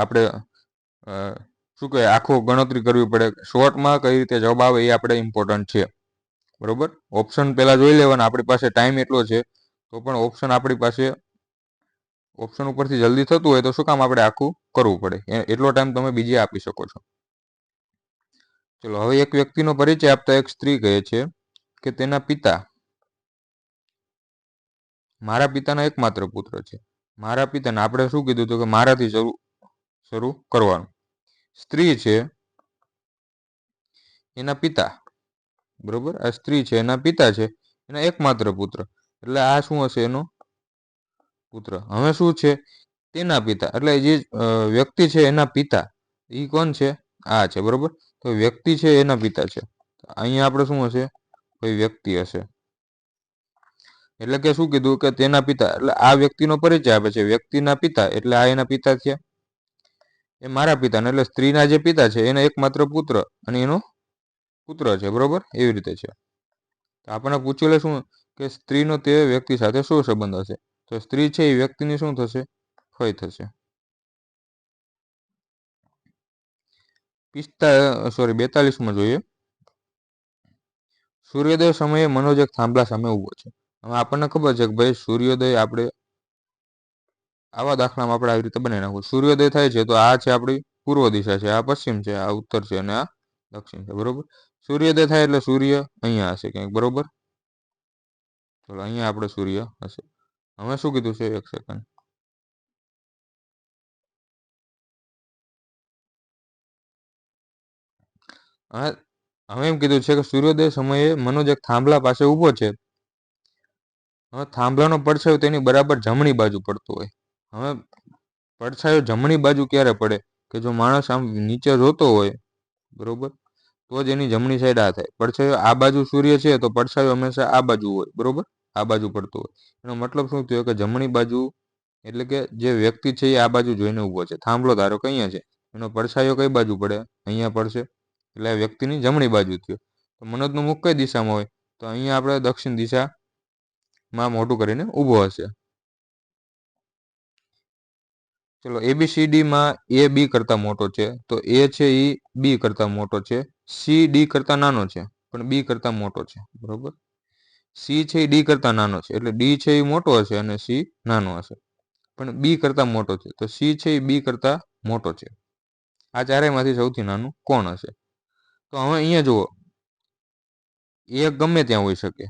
A: આપણે શું કહે આખો ગણતરી કરવી પડે. શોર્ટમાં કઈ રીતે જવાબ આવે એ આપણે ઇમ્પોર્ટન્ટ છે, બરોબર. ઓપ્શન પહેલા જોઈ લેવાના. આપણી પાસે ટાઈમ એટલો છે તો પણ ઓપ્શન આપણી પાસે ઓપ્શન ઉપરથી જલ્દી થતું હોય તો શું કામ આપણે આખું કરવું પડે. એટલો ટાઈમ તમે બીજે આપી શકો છો. ચલો, હવે એક વ્યક્તિનો પરિચય આપતા એક સ્ત્રી કહે છે કે તેના પિતા મારા પિતાના એકમાત્ર પુત્ર છે. મારા પિતાને આપણે શું કીધું હતું કે મારાથી શરૂ કરવાનું. સ્ત્રી છે એના પિતા, બરોબર. આ સ્ત્રી છે એના પિતા છે, એના એકમાત્ર પુત્ર, એટલે આ શું હશે એનો પુત્ર. હવે શું છે તેના પિતા, એટલે જે વ્યક્તિ છે એના પિતા એ કોણ છે? આ છે, બરોબર. તો વ્યક્તિ છે એના પિતા છે. અહીંયા આપણે શું હશે? કોઈ વ્યક્તિ હશે. એટલે કે શું કીધું કે તેના પિતા, એટલે આ વ્યક્તિનો પરિચય આપે છે. વ્યક્તિના પિતા એટલે આ એના પિતા છે, એ મારા પિતાને એટલે સ્ત્રીના જે પિતા છે એના એકમાત્ર પુત્ર અને એનો પુત્ર છે, બરોબર. એવી રીતે છે. તો આપણને પૂછેલું શું કે સ્ત્રીનો તે વ્યક્તિ સાથે શું સંબંધ હશે? તો સ્ત્રી છે એ વ્યક્તિની શું થશે? ફઈ થશે. 42માં જોઈએ. સૂર્યોદય સમયે મનોજ એક થાંભલા સામે ઊભો છે. હવે આપણને ખબર છે કે ભાઈ સૂર્યોદય આપણે આવા દાખલામાં આપણે આવી રીતે બનાવી નાખવું. સૂર્યોદય થાય છે તો આ છે આપણી પૂર્વ દિશા છે, આ પશ્ચિમ છે, આ ઉત્તર છે અને આ દક્ષિણ છે, બરોબર. સૂર્યોદય થાય એટલે સૂર્ય અહીંયા હશે ક્યાંક, બરોબર. ચલો, અહીંયા આપણે સૂર્ય હશે. હવે શું કીધું છે? એક સેકન્ડ. હવે એમ કીધું છે કે સૂર્યોદય સમયે મનોજ એક થાંભલા પાસે ઊભો છે. હવે થાંભલાનો પડછાયો તેની બરાબર જમણી બાજુ પડતો હોય. હવે પડછાયો જમણી બાજુ ક્યારે પડે? કે જો માણસ આમ નીચે જોતો હોય, બરોબર, તો જ એની જમણી સાઈડ આ થાય. પડછાયો આ બાજુ સૂર્ય છે તો પડછાયો હંમેશા આ બાજુ હોય, બરોબર, આ બાજુ પડતો હોય. એનો મતલબ શું થયો કે જમણી બાજુ એટલે કે જે વ્યક્તિ છે એ આ બાજુ જોઈને ઊભો છે. થાંભલો ધારો કે અહીંયા છે, એનો પડછાયો કઈ બાજુ પડે? અહીંયા પડશે, એટલે આ વ્યક્તિની જમણી બાજુ થયો. તો મનોજનું મુખ કઈ દિશામાં હોય? તો અહીંયા આપણે દક્ષિણ દિશામાં મોટું કરીને ઊભો હશે. ચલો, ABCDમાં એ બી કરતાં મોટો છે, તો એ છે એ બી કરતાં મોટો છે. સી ડી કરતાં નાનો છે પણ બી કરતાં મોટો છે, બરોબર. સી છે એ ડી કરતાં નાનો છે, એટલે ડી છે એ મોટો હશે અને સી નાનો હશે. પણ બી કરતાં મોટો છે, તો સી છે એ બી કરતાં મોટો છે. આ ચારેયમાંથી સૌથી નાનું કોણ હશે? તો હવે અહીંયા જુઓ, એ ગમે ત્યાં હોઈ શકે.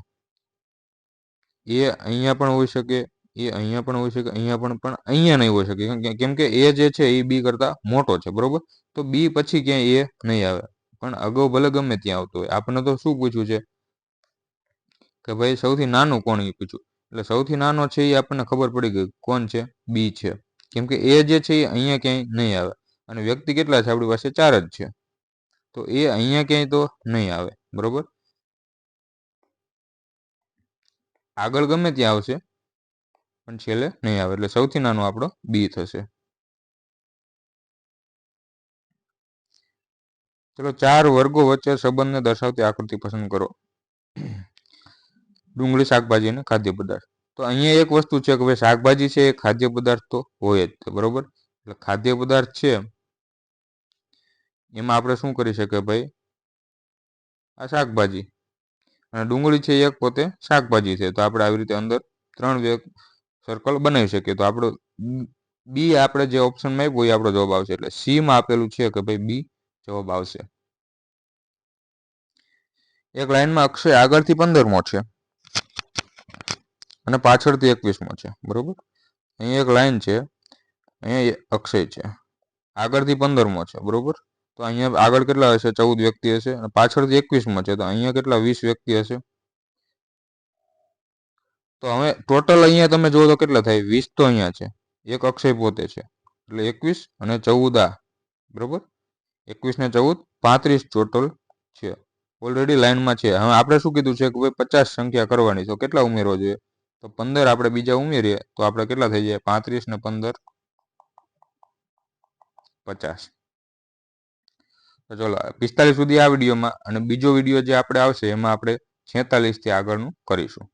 A: એ અહીંયા પણ હોઈ શકે, એ અહીંયા પણ હોઈ શકે, અહીંયા પણ અહીંયા નહીં હોઈ શકે. કેમ કે એ જે છે એ બી કરતાં મોટો છે, બરોબર. તો બી પછી ક્યાંય એ નહીં આવે, પણ અગાઉ ભલે ગમે ત્યાં આવતો હોય. આપણને તો શું પૂછ્યું છે કે ભાઈ સૌથી નાનું કોણ, એ પૂછ્યું. એટલે સૌથી નાનો છે એ આપણને ખબર પડી ગઈ કોણ છે? બી છે. કેમ કે એ જે છે એ અહીંયા ક્યાંય નહીં આવે અને વ્યક્તિ કેટલા છે આપણી પાસે? 4 જ છે. તો એ અહીંયા ક્યાંય તો નહીં આવે, બરોબર. આગળ ગમે ત્યાં આવશે પણ છેલ્લે નહીં આવે, એટલે સૌથી નાનો આપણો બી થશે. ચલો, 4 વર્ગો વચ્ચે સંબંધને દર્શાવતી આકૃતિ પસંદ કરો. ડુંગળી, શાકભાજી અને ખાદ્ય પદાર્થ. તો અહીંયા એક વસ્તુ છે કે ભાઈ શાકભાજી છે એ ખાદ્ય પદાર્થ તો હોય જ, બરોબર. એટલે ખાદ્ય પદાર્થ છે એમાં આપણે શું કરી શકીએ ભાઈ? આ શાકભાજી અને ડુંગળી છે એક પોતે શાકભાજી છે. તો આપણે આવી રીતે અંદર 3 સર્કલ બનાવી શકીએ. તો આપણો બી આપણે જે ઓપ્શનમાં આપ્યું એ આપણો જવાબ આવશે. એટલે સીમાં આપેલું છે કે ભાઈ બી જવાબ આવશે. એક લાઈનમાં અક્ષય આગળથી 15મો છે અને પાછળથી 21મો છે, બરોબર. અહીંયા એક લાઈન છે, અહીંયા અક્ષય છે, આગળથી 15મો છે, બરોબર. તો અહીંયા આગળ કેટલા હશે? 14 વ્યક્તિ હશે અને પાછળથી 21મો છે, તો અહીંયા કેટલા? 20 વ્યક્તિ હશે. તો હવે ટોટલ અહીંયા તમે જુઓ તો કેટલા થાય? 20 તો અહીંયા છે, એક અક્ષય પોતે છે, એટલે 21 અને 14 આ, બરોબર. 21 ને 14 35 ટોટલ છે, ઓલરેડી લાઈનમાં છે. હવે આપણે શું કીધું છે કે ભાઈ 50 સંખ્યા કરવાની, તો કેટલા ઉમેરવા જોઈએ? તો 15 આપણે બીજા ઉમેરીએ તો આપણે કેટલા થઈ જાય? 35 ને 15 50. તો ચલો 45 સુધી આ વિડીયોમાં, અને બીજો વિડીયો જે આપણે આવશે એમાં આપણે 46 થી આગળનું કરીશું.